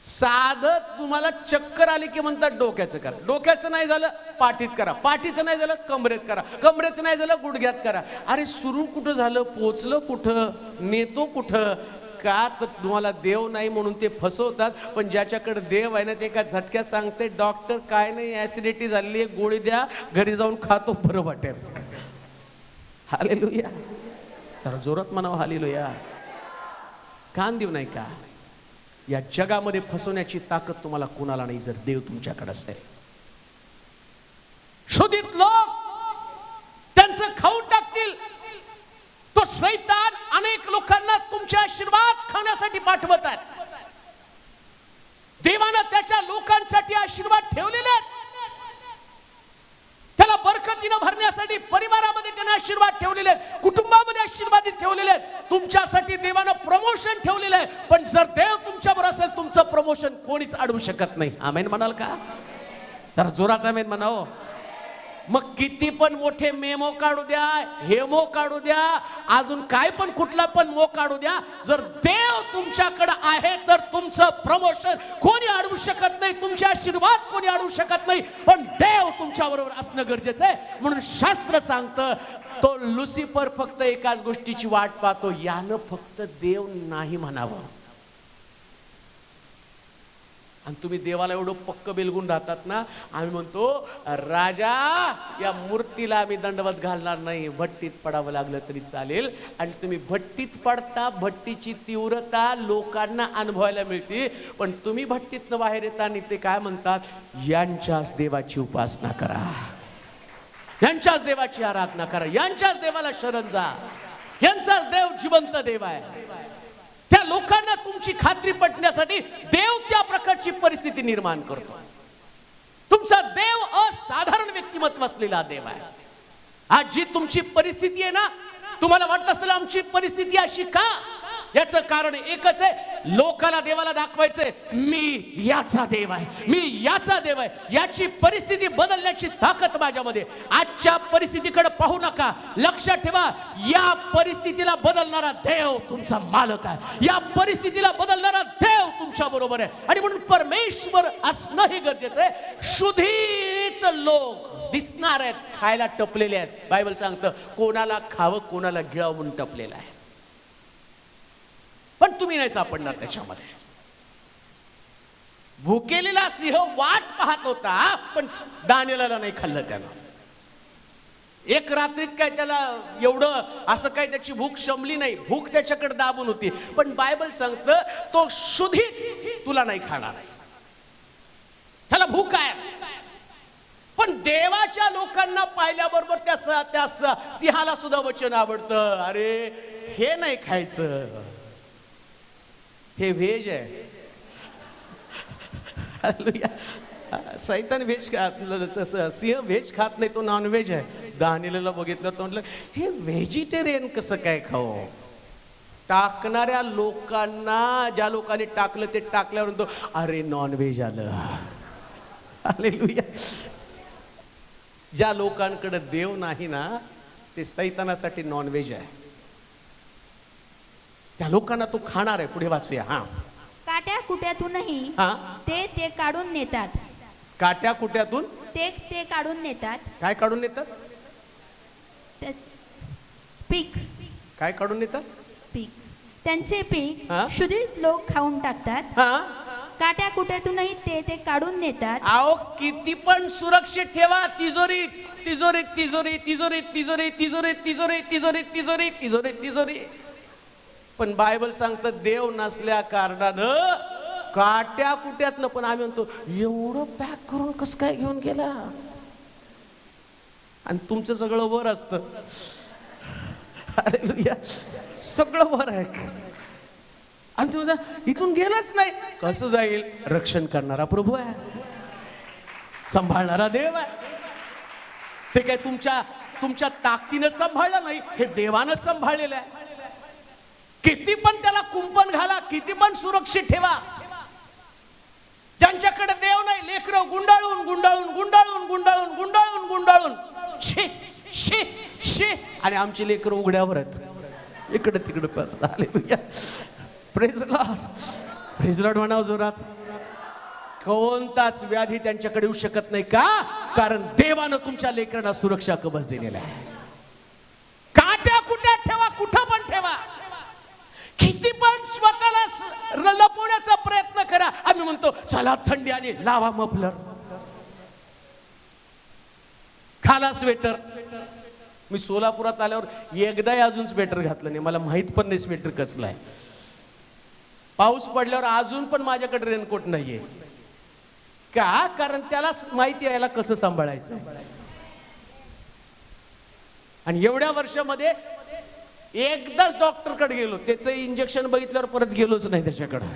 साधं तुम्हाला चक्कर आली की म्हणतात डोक्याचं करा, डोक्याचं नाही झालं पाठीत करा, पाठीचं नाही झालं कमरेत करा, कमरेचं नाही झालं गुडघ्यात करा. अरे सुरू कुठं झालं, पोचलं कुठं, नेतो कुठं? का तर तुम्हाला देव नाही म्हणून ते फसवतात. पण ज्याच्याकडे देव आहे ना ते एका झटक्यात सांगते, डॉक्टर काय नाही, ऍसिडिटी झाली आहे, गोळी द्या, घरी जाऊन खातो, बरं वाटेल. हालेलुया. तर जोरात म्हणावं हालेलुया. कान देऊ नाही का? या जगामध्ये फसवण्याची ताकद तुम्हाला कोणाला नाही जर देव तुमच्याकडे असेल. शोधित लोक त्यांचं खाऊन टाकतील. तो शैतान अनेक लोकांना तुमचे आशीर्वाद खाण्यासाठी पाठवत आहे. देवानं त्याच्या लोकांसाठी आशीर्वाद ठेवलेले आहेत. त्याला बरकतीनं भरण्यासाठी परिवारामध्ये त्याने आशीर्वाद ठेवलेले आहेत, कुटुंबामध्ये आशीर्वाद ठेवलेले आहेत. तुमच्यासाठी देवानं प्रमोशन ठेवलेलं आहे. पण जर देव तुमच्याबरोबर असेल तुमचं प्रमोशन कोणीच अडवू शकत नाही. आमेन म्हणाल का? तर जोरात आमेन म्हणावं. मग किती पण मोठे मेमो काढू द्या, हेमो काढू द्या, अजून काय पण कुठला पण मो काढू द्या, जर देव तुमच्याकडे आहे तर तुमचं प्रमोशन कोणी अडवू शकत नाही, तुमचे आशीर्वाद कोणी अडवू शकत नाही. पण देव तुमच्या बरोबर असणं गरजेचं आहे. म्हणून शास्त्र सांगतं, तो लुसिफर फक्त एकाच गोष्टीची वाट पाहतो, यानं फक्त देव नाही म्हणावं. आणि तुम्ही देवाला एवढं पक्क बिलगून राहतात ना, आम्ही म्हणतो राजा या मूर्तीला आम्ही दंडवत घालणार नाही, भट्टीत पडावं लागलं तरी चालेल. आणि तुम्ही भट्टीत पडता, भट्टीची तीव्रता लोकांना अनुभवायला मिळते. पण तुम्ही भट्टीतनं बाहेर येता आणि ते काय म्हणतात, यांच्याच देवाची उपासना करा, यांच्याच देवाची आराधना करा, यांच्याच देवाला शरण जा, यांचाच देव जिवंत देव आहे. त्या लोकांना तुमची खात्री पटण्यासाठी देव त्या प्रकारची परिस्थिती निर्माण करतो. तुमचा देव असाधारण व्यक्तिमत्व असलेला देव आहे. आज जी तुमची परिस्थिती आहे ना, तुम्हाला वाटत असेल आमची परिस्थिती अशी का, याचं कारण एकच आहे, लोकांना देवाला दाखवायचंय मी याचा देव आहे, मी याचा देव आहे. याची परिस्थिती बदलण्याची ताकद माझ्यामध्ये. आजच्या परिस्थितीकडे पाहू नका, लक्षात ठेवा, या परिस्थितीला बदलणारा देव तुमचा मालक आहे. या परिस्थितीला बदलणारा देव तुमच्या बरोबर आहे. आणि म्हणून परमेश्वर असणं हे गरजेचं आहे. शुद्धित लोक दिसणार आहेत, खायला टपलेले आहेत. बायबल सांगतं कोणाला खावं कोणाला गिळावं म्हणून टपलेलं आहे. पण तुम्ही नाही सापडणार त्याच्यामध्ये. भुकेलेला सिंह वाट पाहत होता, पण दानिएलला नाही खाल्लं त्यानं. एक रात्रीत काय त्याला एवढं असं काय त्याची भूक शमली नाही, भूक त्याच्याकडे दाबून होती. पण बायबल सांगतं तो शुद्धित तुला नाही खाणार, त्याला भूक आहे. पण देवाच्या लोकांना पाहिल्याबरोबर त्या सिंहाला सुद्धा वचन आवडतं, अरे हे नाही खायचं, हे व्हेज आहे. सैतान व्हेज सिंह व्हेज खात नाही, तो नॉन व्हेज आहे. दानिएलला बघितलं तर म्हटलं हे व्हेजिटेरियन कसं काय खाऊ. टाकणाऱ्या लोकांना, ज्या लोकांनी टाकलं ते टाकल्यावर तो अरे नॉन व्हेज आलं. हालेलुया. ज्या लोकांकडे देव नाही ना, ते सैतानासाठी नॉन व्हेज आहे. त्या लोकांना तो खाणार आहे. पुढे वाचूया. हा, काट्या कुट्यातूनही ते काढून नेतात. काट्या कुट्यातून ते काढून नेतात. काय काढून नेतात? पीक. काय काढून नेतात? पीक. त्यांचे पीक शुद्धित लोक खाऊन टाकतात. काट्या कुट्यातूनही ते काढून नेतात. आओ किती पण सुरक्षित ठेवा, तिजोरी तिजोरी तिजोरी तिजोरी तिजोरी तिजोरी तिजोरी तिजोरी तिजोरी तिजोरी तिजोरी. पण बायबल सांगतं देव नसल्या कारणानं काट्या कुट्यातनं. पण आम्ही म्हणतो एवढं पॅक करून कसं काय घेऊन गेला, आणि तुमचं सगळं वर असतं. हालेलुया. सगळं वर आहे आणि तुझा इथून गेलाच नाही. कसं जाईल? रक्षण करणारा प्रभू आहे, सांभाळणारा देव आहे. ते काय तुमच्या ताकदीनं सांभाळलं नाही, हे देवानं सांभाळलेलं आहे. किती पण त्याला कुंपण घाला, किती पण सुरक्षित ठेवा, ज्यांच्याकडे देव नाही लेकरं गुंडाळून गुंडाळून गुंडाळून गुंडाळून गुंडाळून गुंडाळून शी शी शी. आणि आमची लेकरं उघड्यावर आहेत, इकडे तिकडे पळतात. Hallelujah. Praise Lord. Praise Lord म्हणावं जोरात. कोणताच व्याधी त्यांच्याकडे येऊ शकत नाही. का? कारण देवानं तुमच्या लेकरांना सुरक्षा कवच दिलेला आहे. काट्या कुट्यात ठेवा, कुठं पण ठेवा, किती पण स्वतः चला थंडी आली, लावा मफलर, खाला स्वेटर. मी सोलापुरात आल्यावर एकदाही अजून स्वेटर घातलं नाही, मला माहित पण नाही स्वेटर कसलं आहे. पाऊस पडल्यावर अजून पण माझ्याकडे रेनकोट नाहीये का, कारण त्याला माहिती आहे याला कसं सांभाळायचं. आणि एवढ्या वर्षामध्ये एकदाच डॉक्टरकडे गेलो, त्याचं इंजेक्शन बघितल्यावर परत गेलोच नाही त्याच्याकडे.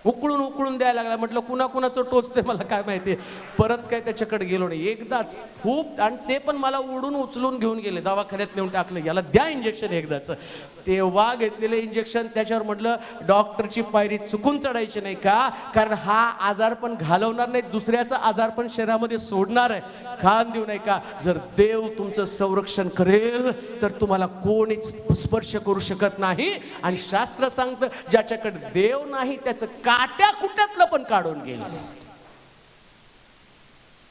उकळून उकळून द्यायला लागला. म्हटलं कुणाकुणाचं टोचते मला काय माहिती, परत काय त्याच्याकडे गेलो नाही. एकदाच खूप, आणि ते पण मला उडून उचलून घेऊन गेले, दवाखान्यात नेऊन टाकलं, याला द्या इंजेक्शन एकदाच. तेव्हा घेतलेलं इंजेक्शन त्याच्यावर म्हटलं डॉक्टरची पायरी चुकून चढायची नाही का, कारण हा आजार पण घालवणार नाही, दुसऱ्याचा आजार पण शरीरामध्ये सोडणार आहे. खान देऊ नाही का. जर देव तुमचं संरक्षण करेल तर तुम्हाला कोणीच स्पर्श करू शकत नाही. आणि शास्त्र सांगतं ज्याच्याकडे देव नाही त्याचं काट्या कुट्यातलं पण काढून गेलं.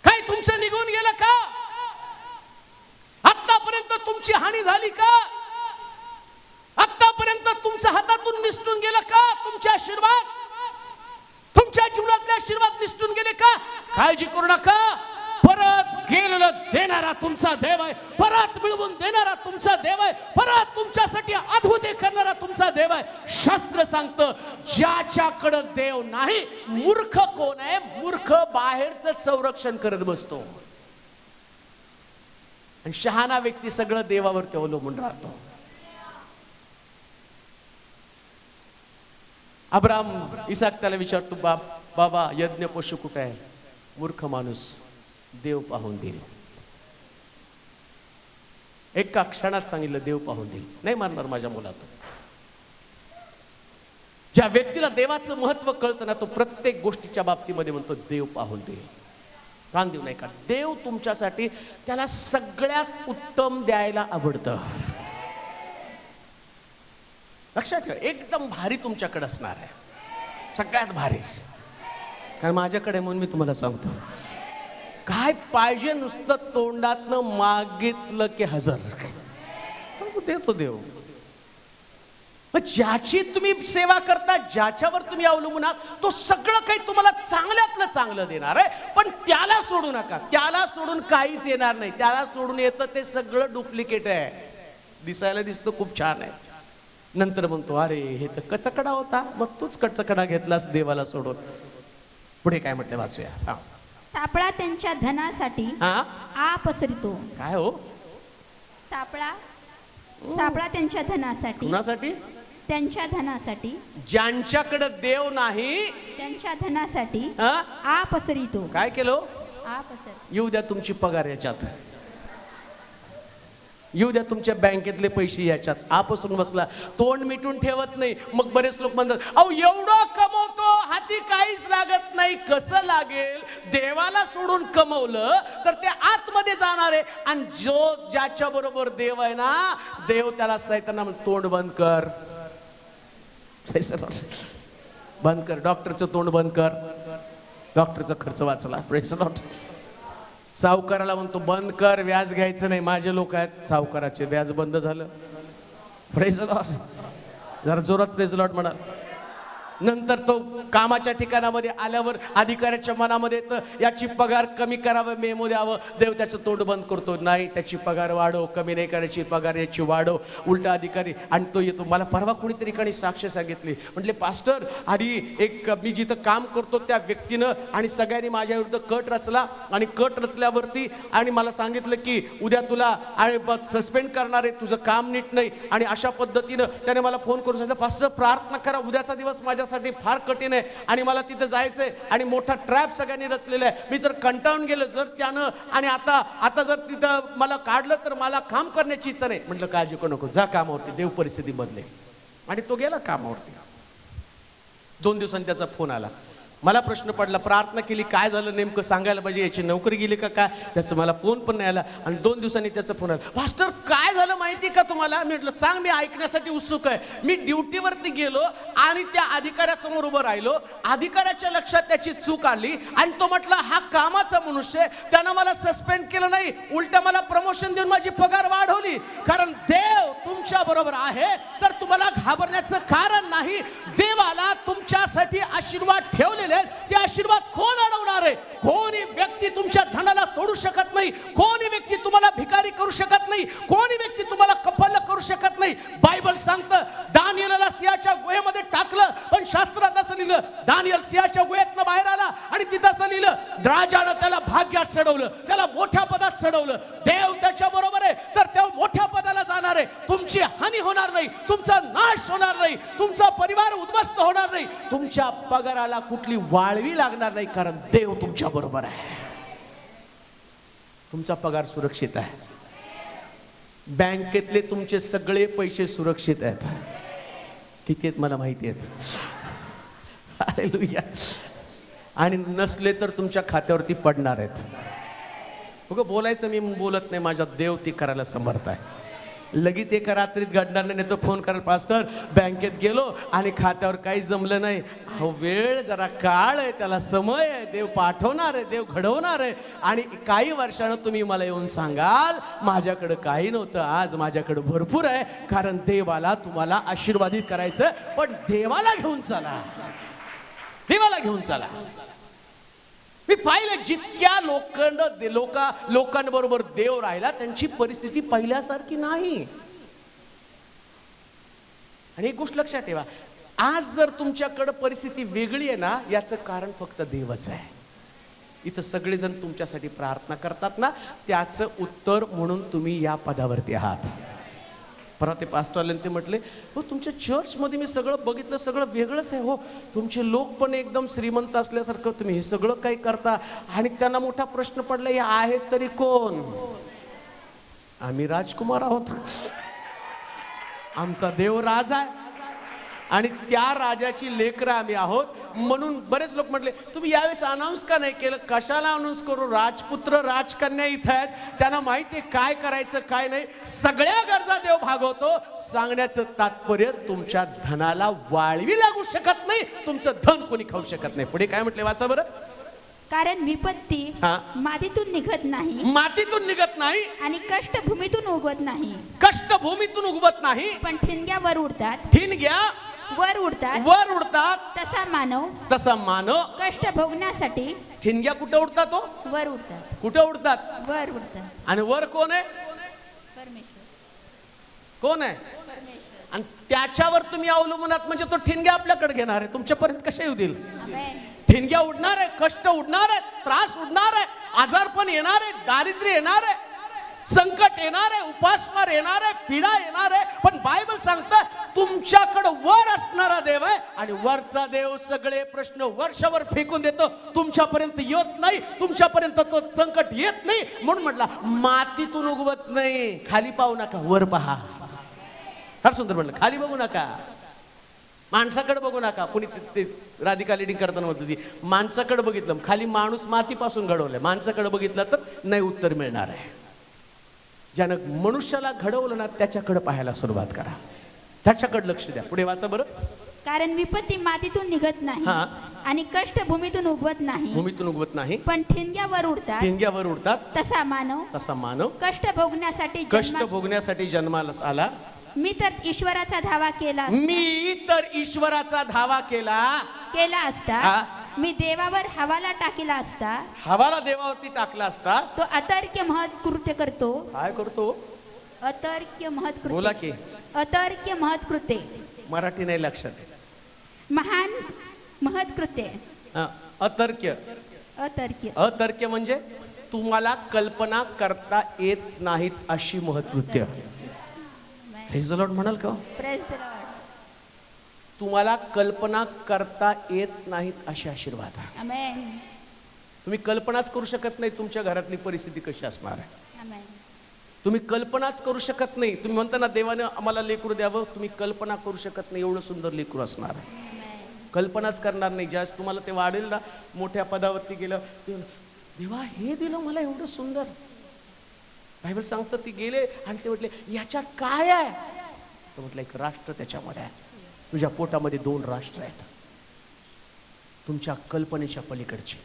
काय तुमचं निघून गेलं का? आतापर्यंत तुमची हानी झाली का? आतापर्यंत तुमच्या हातातून निसटून गेलं का? तुमचे आशीर्वाद, तुमच्या जीवनातले आशीर्वाद निसटून गेले का? काळजी करू नका. परत गेलेलं देणारा तुमचा देव आहे, परत मिळवून देणारा तुमचा देव आहे, परत तुमच्यासाठी अद्भुत करणारा तुमचा देव आहे. शास्त्र सांगतं ज्याच्याकडे देव नाही, मूर्ख कोण आहे? मूर्ख बाहेरचं संरक्षण करत बसतो, आणि शहाणा व्यक्ती सगळं देवावरती अवलंबून राहतो. अब्राम इसाक त्याला विचारतो, बाबा यज्ञ पशु कुठे आहे? मूर्ख माणूस देव पाहून देईल. एका क्षणात सांगितलं देव पाहून देईल, नाही मारणार माझ्या मुलात. ज्या व्यक्तीला देवाचं महत्व कळतं ना, तो प्रत्येक गोष्टीच्या बाबतीमध्ये म्हणतो देव पाहून देईल. कान देऊ नाही का. देव तुमच्यासाठी त्याला सगळ्यात उत्तम द्यायला आवडतं. लक्षात ठेवा, एकदम भारी तुमच्याकडे असणार आहे, सगळ्यात भारी. कारण माझ्याकडे म्हणून मी तुम्हाला सांगतो, काय पाहिजे नुसतं तोंडातनं मागितलं की हजर देतो देव. ज्याची तुम्ही सेवा करता, ज्याच्यावर तुम्ही अवलंबून आहात, तो सगळं काही तुम्हाला चांगल्यातलं चांगलं देणार आहे. पण त्याला सोडू नका. त्याला सोडून काहीच येणार नाही. त्याला सोडून येतं ते सगळं डुप्लिकेट आहे. दिसायला दिसतं खूप छान आहे, नंतर म्हणतो अरे हे तर कचकडा होता, मग तूच कचकडा घेतलास देवाला सोडून. पुढे काय म्हटलं वाचूया. हा. सापळा त्यांच्या धनासाठी आ पसरतो. काय हो? सापळा त्यांच्या धनासाठी. कुणासाठी? त्यांच्या धनासाठी. ज्यांच्याकडे देव नाही त्यांच्या धनासाठी आ पसरितो. काय केलं? आ पसर. येऊ द्या तुमची पगार याच्यात, येऊ द्या तुमच्या बँकेतले पैसे याच्यात. आपसून बसला, तोंड मिटून ठेवत नाही. मग बरेच लोक म्हणतात अहो एवढं कमवतो, हाती काहीच लागत नाही. कसं लागेल? देवाला सोडून कमवलं तर ते आतमध्ये जाणार आहे. आणि जो ज्याच्या बरोबर देव आहे ना, देव त्याला सैताना तोंड बंद कर, बंद कर, डॉक्टरचं तोंड बंद कर, डॉक्टरचा खर्च वाचला. Praise the Lord. सावकाराला म्हणतो बंद कर, व्याज घ्यायचं नाही. माझे लोक आहेत सावकाराचे, व्याज बंद झालं. Praise the Lord. जरा जोरात प्रेज द लॉर्ड म्हणा. नंतर तो कामाच्या ठिकाणामध्ये आल्यावर अधिकाऱ्याच्या मनामध्ये तर याची पगार कमी करावं, मेमो द्यावं. देव त्याचं तोंड बंद करतो, नाही त्याची पगार वाढव, कमी नाही करायची, पगार याची वाढव. उलटा अधिकारी आणि तो येतो. मला परवा कुणीतरी काही साक्ष सांगितली, म्हटले पास्टर आणि एक मी जिथं काम करतो त्या व्यक्तीनं आणि सगळ्यांनी माझ्या विरुद्ध कट रचला, आणि कट रचल्यावरती आणि मला सांगितलं की उद्या तुला आणि सस्पेंड करणार आहे, तुझं काम नीट नाही. आणि अशा पद्धतीनं त्याने मला फोन करून सांगितलं पास्टर प्रार्थना करा, उद्याचा दिवस माझ्या साठी फार कठीण आहे आणि मला तिथे जायचंय आणि मोठा ट्रॅप सगळ्यांनी रचलेला आहे. मी तर कंटाळून गेलो जर त्यानं, आणि आता जर तिथं मला काढलं तर मला काम करण्याची इच्छा नाही. म्हटलं काळजी करू नको, जा कामावरती, देव परिस्थिती बदले. आणि तो गेला कामावरती. 2 दिवसांनी त्याचा फोन आला. मला प्रश्न पडला, प्रार्थना केली, काय झालं नेमकं सांगायला पाहिजे, याची नोकरी गेली का काय? त्याचं मला फोन पण नाही आला. आणि 2 दिवसांनी त्याचा फोन आला, पास्टर काय झालं माहिती का तुम्हाला? मी म्हटलं सांग, मी ऐकण्यासाठी उत्सुक आहे. मी ड्युटीवरती गेलो आणि त्या अधिकाऱ्यासमोर उभं राहिलो. अधिकाऱ्याच्या लक्षात त्याची चूक आली आणि तो म्हटला हा कामाचा मनुष्य, त्यानं मला सस्पेंड केलं नाही, उलट मला प्रमोशन देऊन माझी पगार वाढवली. कारण देव तुमच्या बरोबर आहे तर तुम्हाला घाबरण्याचं कारण नाही. देवाला तुमच्या तुमच्यासाठी आशीर्वाद ठेवलेले आहेत. ते आशीर्वाद कोण अडवणार आहे? कोणी व्यक्ती तुमच्या धनाला तोडू शकत नाही. कोणी व्यक्ती तुम्हाला भिकारी करू शकत नाही. कोणी व्यक्ती तुम्हाला कफल करू शकत नाही. बायबल सांगतं दानिएलला सिंहाच्या गुहेमध्ये टाकलं, पण शास्त्रात असं लिहिलं दानिएल सिंहाच्या गुहेतनं बाहेर आला आणि तिथं असं लिहिलं राजानं त्याला भाग्यात चढवलं, त्याला मोठ्या पदात चढवलं. देव त्याच्या बरोबर आहे तर तेव्हा मोठ्या पदाला जाणार आहे. तुमची हानी होणार नाही, तुमचा नाश होणार नाही, तुमचा परिवार उद्ध्वस्त होणार नाही, तुमच्या पगाराला कुठली वाळवी लागणार नाही, कारण देव तुमच्या बरोबर आहे. तुमचा पगार सुरक्षित आहे. बँकेतले तुमचे सगळे पैसे सुरक्षित आहेत. किती आहेत मला माहिती आहेत. हालेलुया. आणि नसले तर तुमच्या खात्यावरती पडणार आहेत. बघ बोलायचं मी बोलत नाही, माझा देव ती करायला समर्थ आहे. लगेच एका रात्रीत घडणार नाही. तो फोन कराल पास्टर बँकेत गेलो आणि खात्यावर काही जमलं नाही. हो वेळ जरा काळ आहे, त्याला समय आहे, देव पाठवणार आहे, देव घडवणार आहे. आणि काही वर्षानं तुम्ही मला येऊन सांगाल माझ्याकडे काही नव्हतं, आज माझ्याकडे भरपूर आहे, कारण देवाला तुम्हाला आशीर्वादित करायचं. पण देवाला घेऊन चला, देवाला घेऊन चला. मी पाहिलं जितक्या लोकांबरोबर देव राहिला त्यांची परिस्थिती पहिल्यासारखी नाही. आणि एक गोष्ट लक्षात ठेवा, आज जर तुमच्याकडे परिस्थिती वेगळी आहे ना, याचं कारण फक्त देवच आहे. इथं सगळेजण तुमच्यासाठी प्रार्थना करतात ना, त्याचं उत्तर म्हणून तुम्ही या पदावरती आहात. परवा ते पास्टरला ते म्हटले हो तुमच्या चर्चमध्ये मी सगळं बघितलं, सगळं वेगळंच आहे. हो तुमचे लोक पण एकदम श्रीमंत असल्यासारखं तुम्ही हे सगळं काही करता. आणि त्यांना मोठा प्रश्न पडला हे आहेत तरी कोण? आम्ही राजकुमार आहोत. आमचा देव राज आहे आणि त्या राजाची लेकरं आम्ही आहोत. म्हणून बरेच लोक म्हटले तुम्ही यावेळेस अनाऊन्स का नाही केलं? कशाला अनाऊन्स करू? राजपुत्र राजकन्या इथं आहेत, त्यांना माहिती आहे काय करायचं काय नाही. सगळ्या गरजा देव भागवतो. सांगण्याचं तात्पर्य तुमच्या धनाला वाळवी लागू शकत नाही, तुमचं धन कोणी खाऊ शकत नाही. पुढे काय म्हटले वाचा बरं. कारण विपत्ती मातीतून निघत नाही, मातीतून निघत नाही आणि कष्ट भूमीतून उगवत नाही. कष्ट भूमीतून उगवत नाही, पण ठिणग्या वर उडतात. ठिणग्या वर उडतात, वर उडतात. तसा मानव कष्ट भोगण्यासाठी. ठिणग्या कुठं उडतात? तो वर उडतात. कुठं उडतात? वर उडतात. आणि वर कोण आहे? परमेश्वर. कोण आहे? आणि त्याच्यावर तुम्ही अवलंबून आहात म्हणजे तो ठिणग्या आपल्याकडे घेणार आहे. तुमच्यापर्यंत कशा येऊ देईल? ठिणग्या उडणार आहे, कष्ट उडणार आहे, त्रास उडणार आहे, आजारपण येणार आहे, दारिद्र्य येणार आहे, संकट येणार आहे, उपासमार येणार आहे, पीडा येणार आहे. पण बायबल सांगतं तुमच्याकडे वर असणारा देव आहे आणि वरचा देव सगळे प्रश्न वर्षभर फेकून देतो. तुमच्यापर्यंत येत नाही, तुमच्यापर्यंत तो संकट येत नाही. म्हणून म्हटला मातीतून उगवत नाही. खाली पाहू नका, वर पहा. फार सुंदर म्हटलं, खाली बघू नका, माणसाकडे बघू नका. कुणी ते राधिका लिडिंग करताना म्हणत होती माणसाकडे बघितलं, खाली माणूस मातीपासून घडवलंय, माणसाकडे बघितलं तर नाही उत्तर मिळणार आहे. ज्यानं मनुष्याला घडवलं ना त्याच्याकडे पाहायला सुरुवात करा, त्याच्याकडे लक्ष द्या. पुढे वाचा बरं. कारण विपत्ती मातीतून निघत नाही आणि कष्ट भूमीतून उगवत नाही, भूमीतून उगवत नाही, पण ठिणग्यावर उडतात. ठिणग्यावर उडतात. तसा मानव कष्ट भोगण्यासाठी जन्माला आला. मी तर ईश्वराचा धावा केला असता, मी देवावर हवाला टाकला असता, हवाला देवावरती टाकला असता, तो अतर्क्य महत्कृत्य करतो. काय करतो? अतर्क्य महत्कृत्य. बोला की. अतर्क्य महत्कृत्य. मराठी नाही लक्षात. महान महत्कृत्य. अतर्क्य. अतर्क्य म्हणजे तुम्हाला कल्पना करता येत नाहीत अशी महत्कृत्य. प्रेज द लॉर्ड म्हणाल का? Praise the Lord. तुम्हाला कल्पना करता येत नाहीत असे आशीर्वाद. आमेन. तुम्ही कल्पनाच करू शकत नाही तुमच्या घरातली परिस्थिती कशी असणार आहे. आमेन. तुम्ही कल्पनाच करू शकत नाही. तुम्ही म्हणता ना देवाने आम्हाला लेकरू द्यावं, तुम्ही कल्पना करू शकत नाही एवढं सुंदर लेकरू असणार आहे. कल्पनाच करणार नाही. ज्यावेळेस तुम्हाला ते वाढेल ना, मोठ्या पदावरती गेलं, देवा हे दिलं मला एवढं सुंदर. बायबल सांगतं ती गेले आणि ते म्हटले याच्यात काय आहे? तर म्हटलं एक राष्ट्र त्याच्यामध्ये आहे. तुझ्या पोटामध्ये 2 राष्ट्र आहेत, तुमच्या कल्पनेच्या पलीकडचे.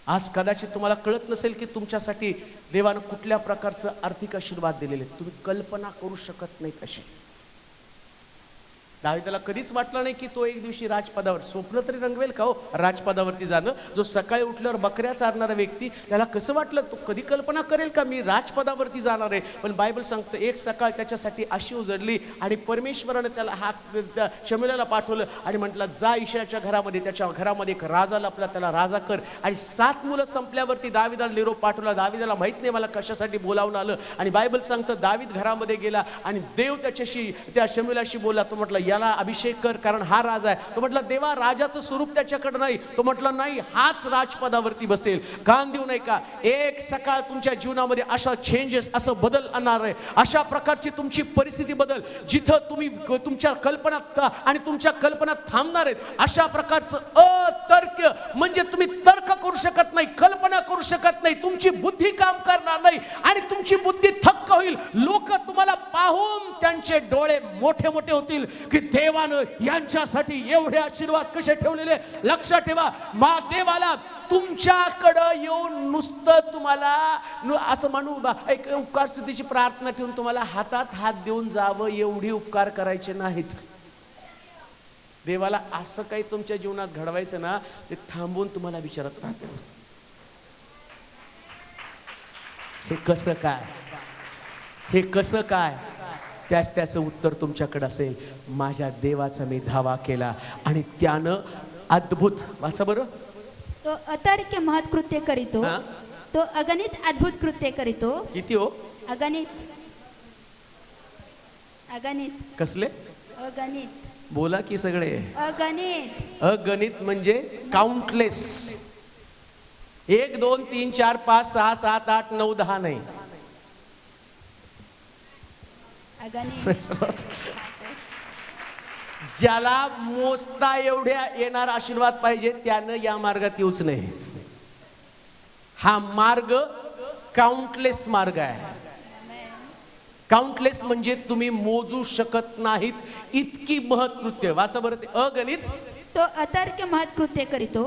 आज कदाचित तुम्हाला कळत नसेल की तुमच्यासाठी देवानं कुठल्या प्रकारचं आर्थिक आशीर्वाद दिलेले तुम्ही कल्पना करू शकत नाही कसे. दाविदाला कधीच वाटलं नाही की तो एक दिवशी राजपदावर, स्वप्न तरी रंगवेल का हो राजपदावरती जाणं. जो सकाळी उठल्यावर बकऱ्या चारणारा व्यक्ती, त्याला कसं वाटलं, तो कधी कल्पना करेल का मी राजपदावरती जाणार आहे. पण बायबल सांगतं एक सकाळ त्याच्यासाठी अशी उजडली आणि परमेश्वराने त्याला शमूएलला पाठवलं आणि म्हटलं जा इशायाच्या घरामध्ये, त्याच्या घरामध्ये एक राजा लपला, त्याला राजा कर. आणि 7 मुलं संपल्यावरती दाविदाला निरोप पाठवला. दाविदाला माहित नाही मला कशासाठी बोलावून आलं. आणि बायबल सांगतं दावीद घरामध्ये गेला आणि देव त्याच्याशी, त्या शमूएलाशी बोलला. तो म्हटलं याला अभिषेक कर कारण हा राजा आहे. तो म्हटलं देवा राजाचं स्वरूप त्याच्याकडे नाही. तो म्हटलं नाही, हाच राजपदावरती बसेल. कान देऊ नये का? एक सकाळ तुमच्या जीवनामध्ये अशा चेंजेस, असं बदल आणणार आहे. अशा प्रकारची तुमची परिस्थिती बदल, जिथं तुम्ही तुमच्या कल्पनात आणि तुमच्या कल्पनात थांबणार आहेत. अशा प्रकारचं अतर्क, म्हणजे तुम्ही तर्क करू शकत नाही, कल्पना करू शकत नाही, तुमची बुद्धी काम करणार नाही आणि तुमची बुद्धी थक्क होईल. लोक तुम्हाला पाहून त्यांचे डोळे मोठे मोठे होतील की देवानं यांच्यासाठी एवढे आशीर्वाद कसे ठेवलेले. लक्षात ठेवा, देवाला तुमच्याकडं येऊन नुसतं तुम्हाला असं म्हणू एक उपकार स्तुतीची प्रार्थना ठेवून तुम्हाला हातात हात देऊन जावं एवढी उपकार करायचे नाहीत. देवाला असं काही तुमच्या जीवनात घडवायचं ना, ते थांबून तुम्हाला विचारत राहते हे कसं काय, हे कसं काय. त्याचं उत्तर तुमच्याकडे असेल. माझ्या देवाचा मी धावा केला आणि त्यानं अद्भुत, वाचा बरं. तो अतर्क्य महत् कृत्य करीतो, तो अगणित अद्भुत कृत्य करीतो. किती हो? अगणित. अगणित कसले? अगणित. बोला की सगळे. अगणित. अगणित म्हणजे काउंटलेस. 1 2 3 4 5 6 7 8 9 10 नाही. ज्याला मोजता एवढ्या येणार आशीर्वाद पाहिजे त्यानं या मार्गात येऊच नाही. हा मार्ग काउंटलेस मार्ग आहे. काउंटलेस म्हणजे तुम्ही मोजू शकत नाहीत इतकी महत्कृत्य. वाचा बरं ते. अगणित. तो अतर्क्य महत् कृत्य करीतो,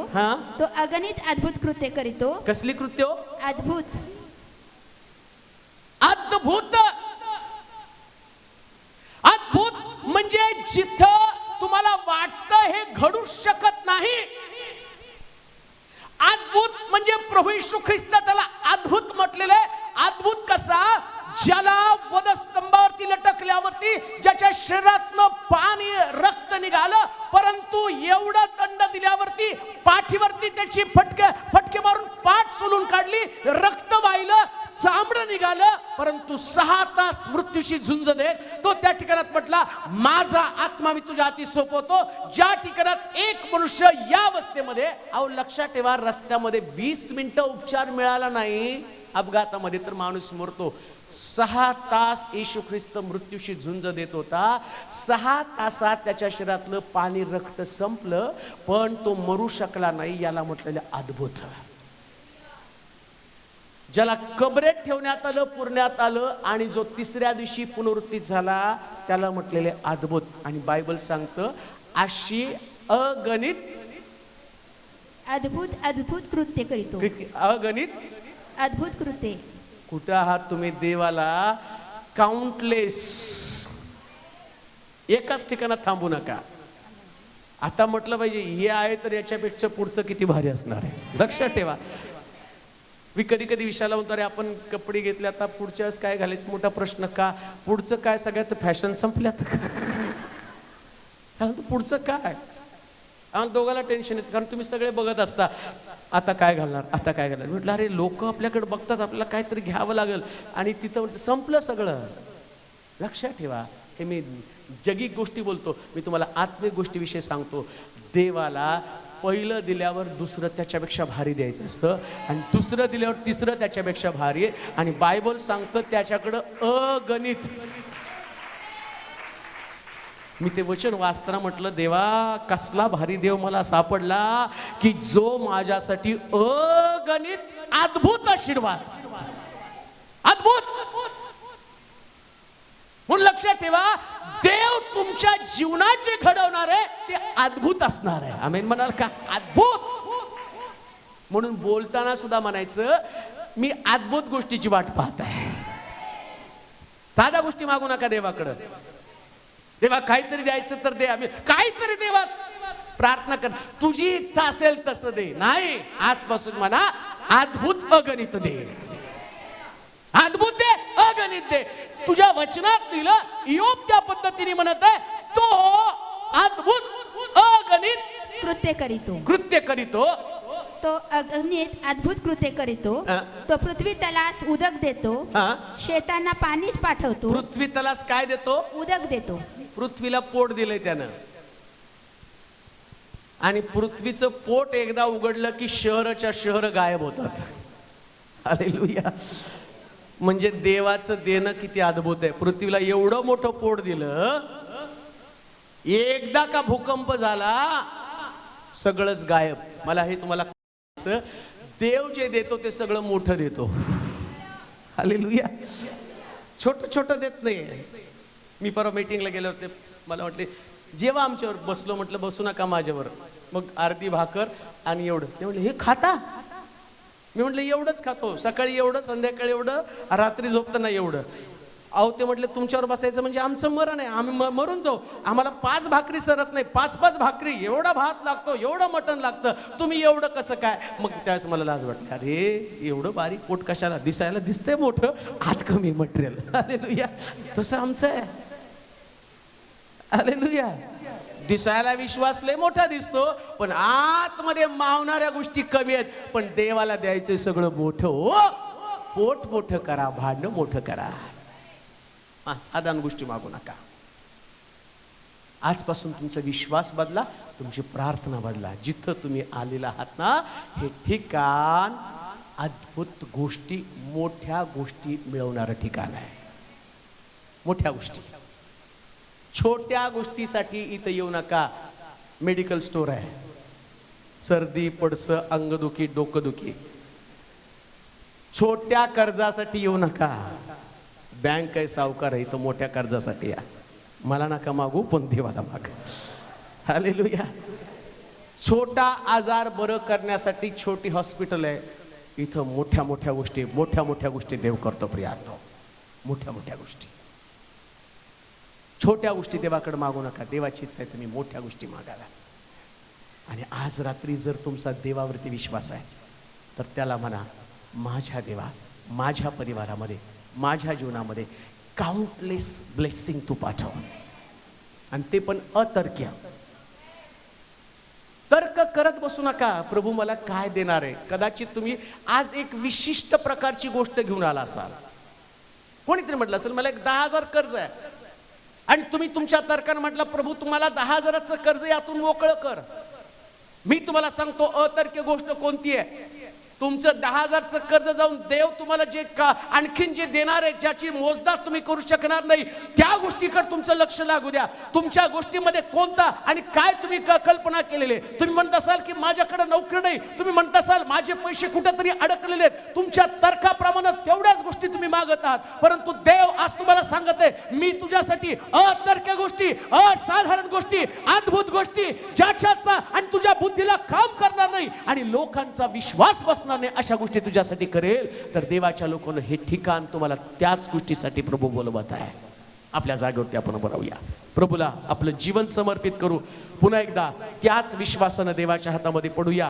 तो अगणित अद्भुत कृत्य करीतो. कसली कृत्य? अद्भुत. अद्भुत. अद्भुत म्हणजे जिथं तुम्हाला वाटतं हे घडू शकत नाही. अद्भुत म्हणजे प्रभू येशू ख्रिस्त त्याला अद्भुत म्हटलेलं आहे. अद्भुत कसा? ज्याला वधस्तंभावरती लटकल्यावरती ज्याच्या शरीरातनं पाणी रक्त निघालं, परंतु एवढा दंड दिल्यावरती पाठीवरती त्याची फटके मारून पाठ सोलून काढली, रक्त वाहिलं, चामडं निघालं, परंतु 6 तास मृत्यूशी झुंज देत तो त्या ठिकाणात म्हटला माझा आत्मा मी तुझ्या हाती सोपवतो. ज्या ठिकाणात एक मनुष्य या अवस्थेमध्ये, अहो लक्षात ठेवा, रस्त्यामध्ये 20 मिनिटं उपचार मिळाला नाही, अपघातामध्ये तर माणूस मरतो. 6 तास येशू ख्रिस्त मृत्यूशी झुंज देत होता. 6 तासात त्याच्या शरीरातलं पाणी रक्त संपलं, पण तो मरू शकला नाही. याला म्हटलेलं अद्भुत. ज्याला कबरेत ठेवण्यात आलं, पुरण्यात आलं आणि जो 3ऱ्या दिवशी पुनरुत्थित झाला, त्याला म्हटलेले अद्भुत. आणि बायबल सांगतं अशी अगणित अद्भुत अद्भुत कृत्य करीतो. अगणित अद्भुत कृत्य. कुठं आहात तुम्ही? देवाला काउंटलेस. एकाच ठिकाणात थांबू नका. आता म्हटलं पाहिजे हे आहे तर याच्यापेक्षा पुढचं किती भारी असणार आहे. लक्षात ठेवा. मी कधी कधी विषयाला म्हणतो, अरे आपण कपडे घेतले, आता पुढच्या वेळेस काय घालायचं मोठा प्रश्न का? पुढचं काय? सगळ्यात फॅशन संपल्यात. पुढचं काय? आम्हाला दोघाला टेन्शन येतं, कारण तुम्ही सगळे बघत असता आता काय घालणार, आता काय घालणार. म्हटलं अरे लोक आपल्याकडे बघतात, आपल्याला काहीतरी घ्यावं लागेल आणि तिथं संपलं सगळं. लक्षात ठेवा, हे मी जगिक गोष्टी बोलतो, मी तुम्हाला आत्मिक गोष्टीविषयी सांगतो. देवाला पहिलं दिल्यावर दुसरं त्याच्यापेक्षा भारी द्यायचं असतं आणि दुसरं दिल्यावर तिसरं त्याच्यापेक्षा भारी आहे. आणि बायबल सांगतं त्याच्याकडं अगणित. मी ते वचन वाचताना म्हटलं देवा कसला भारी देव मला सापडला की जो माझ्यासाठी अगणित अद्भुत आशीर्वाद. अद्भुत म्हणून लक्षात ठेवा, देव तुमच्या जीवनात जे घडवणार आहे ते अद्भुत असणार आहे. आमेन म्हणाल का? अद्भुत. म्हणून बोलताना सुद्धा म्हणायचं मी अद्भुत गोष्टीची वाट पाहत आहे. साध्या गोष्टी मागू नका देवाकडं. देवा काहीतरी द्यायचं तर दे, आम्ही काहीतरी देवा प्रार्थना कर, तुझी इच्छा असेल तसं दे. नाही, आजपासून म्हणा अद्भुत अगणित दे, अद्भुत दे, अगणित दे. तुझ्या वचनात दिलं, योब त्या पद्धतीने म्हणत आहे, तो अद्भुत अगणित कृत्य करीतो, कृत्य करीतो. तो अगणित अद्भुत कृत्य करीतो. हा. तो पृथ्वी तलास उदक देतो, हा? शेतांना पाणीच पाठवतो. पृथ्वी तलास काय देतो? उदक देतो. पृथ्वीला पोट दिलंय त्यानं, आणि पृथ्वीचं पोट एकदा उघडलं की शहराच्या शहर गायब होतात. हालेलुया. म्हणजे देवाचं देणं किती अद्भुत आहे. पृथ्वीला एवढं मोठं पोट दिलं, एकदा का भूकंप झाला सगळंच गायब. मला हे तुम्हाला देव जे देतो ते सगळं मोठं देतो. हालेलुया. छोटं छोटं देत नाही. मी परवा मीटिंगला गेले होते, मला वाटले जेव्हा आमच्यावर बसलो, म्हटलं बसू नका माझ्यावर, मग अर्धी भाकर आणि एवढं. ते म्हटलं हे खाता? मी म्हटलं एवढंच खातो, सकाळी एवढं, संध्याकाळी एवढं, रात्री झोपताना एवढं. अहो ते म्हटलं तुमच्यावर बसायचं म्हणजे आमचं मरण आहे, आम्ही मरून जाऊ. आम्हाला 5 भाकरी सरत नाही, 5 भाकरी, एवढा भात लागतो, एवढं मटण लागतं, तुम्ही एवढं कसं काय? मग त्यावेळेस मला लाज वाटली, अरे एवढं बारीक पोट कशाला? दिसायला दिसतंय मोठं, आत कमी मटेरियल. हालेलुया. तसं आमचं आहे. हालेलुया. दिसायला विश्वास लय मोठा दिसतो, पण आतमध्ये मावणाऱ्या गोष्टी कमी आहेत. पण देवाला द्यायचं सगळं मोठं. हो, पोट मोठं करा, भांड मोठं करा. साधारण गोष्टी मागू नका. आजपासून तुमचा विश्वास बदला, तुमची प्रार्थना बदला. जिथं तुम्ही आलेला आहात ना, हे ठिकाण अद्भुत गोष्टी, मोठ्या गोष्टी मिळवणारं ठिकाण आहे. मोठ्या गोष्टी. छोट्या गोष्टीसाठी इथं येऊ नका. मेडिकल स्टोर आहे, सर्दी पडसं, अंगदुखी, डोकंदुखी. छोट्या कर्जासाठी येऊ नका. बँक आहे, सावकार आहे, इथं मोठ्या कर्जासाठी या. मला नका मागू, पण देवाला माग. हालेलुया. छोटा आजार बरं करण्यासाठी छोटी हॉस्पिटल आहे, इथं मोठ्या मोठ्या गोष्टी देव करतो. प्रियानो, मोठ्या मोठ्या गोष्टी. छोट्या गोष्टी देवाकडे मागू नका. देवाची इच्छा आहे तुम्ही मोठ्या गोष्टी मागाव्या. आणि आज रात्री जर तुमचा देवावरती विश्वास आहे तर त्याला म्हणा, माझ्या देवा, माझ्या परिवारामध्ये, माझ्या जीवनामध्ये काउंटलेस ब्लेसिंग तू पाठव. आणि ते पण अतर्क्य. तर्क करत बसू नका, प्रभू मला काय देणार आहे. कदाचित तुम्ही आज एक विशिष्ट प्रकारची गोष्ट घेऊन आला असाल. कोणीतरी म्हटलं असेल मला एक 10,000 कर्ज आहे, आणि तुम्ही तुमच्या तर्काने म्हटलं प्रभू तुम्हाला 10,000चं कर्ज यातून मोकळं कर. मी तुम्हाला सांगतो अतर्क्य गोष्ट कोणती आहे. तुमचं 10,000चं कर्ज जाऊन देव तुम्हाला जे आणखीन जे देणार आहे, ज्याची मोजदाद तुम्ही करू शकणार नाही, त्या गोष्टीकडे तुमचं लक्ष लागू द्या. तुमच्या गोष्टीमध्ये कोणता आणि काय तुम्ही कल्पना केलेले. तुम्ही म्हणत असाल की माझ्याकडे नोकरी नाही, तुम्ही म्हणत असाल माझे पैसे कुठेतरी अडकलेले आहेत. तुमच्या तर्काप्रमाणे तेवढ्याच गोष्टी तुम्ही मागत आहात. परंतु देव आज तुम्हाला सांगत आहे, मी तुझ्यासाठी अतर्क्य गोष्टी, असाधारण गोष्टी, अद्भुत गोष्टी, ज्याच्याचा आणि तुझ्या बुद्धीला काम करणार नाही आणि लोकांचा विश्वास बसणार नाही, अशा गोष्टी तुझ्यासाठी करेल. तर देवाच्या लोकांना हे ठिकाण तुम्हाला त्याच गोष्टीसाठी प्रभू बोलवत आहे. आपल्या जागेवरती आपण उभं राहूया. प्रभूला आपलं जीवन समर्पित करू. पुन्हा एकदा त्याच विश्वासानं देवाच्या हातामध्ये पडूया.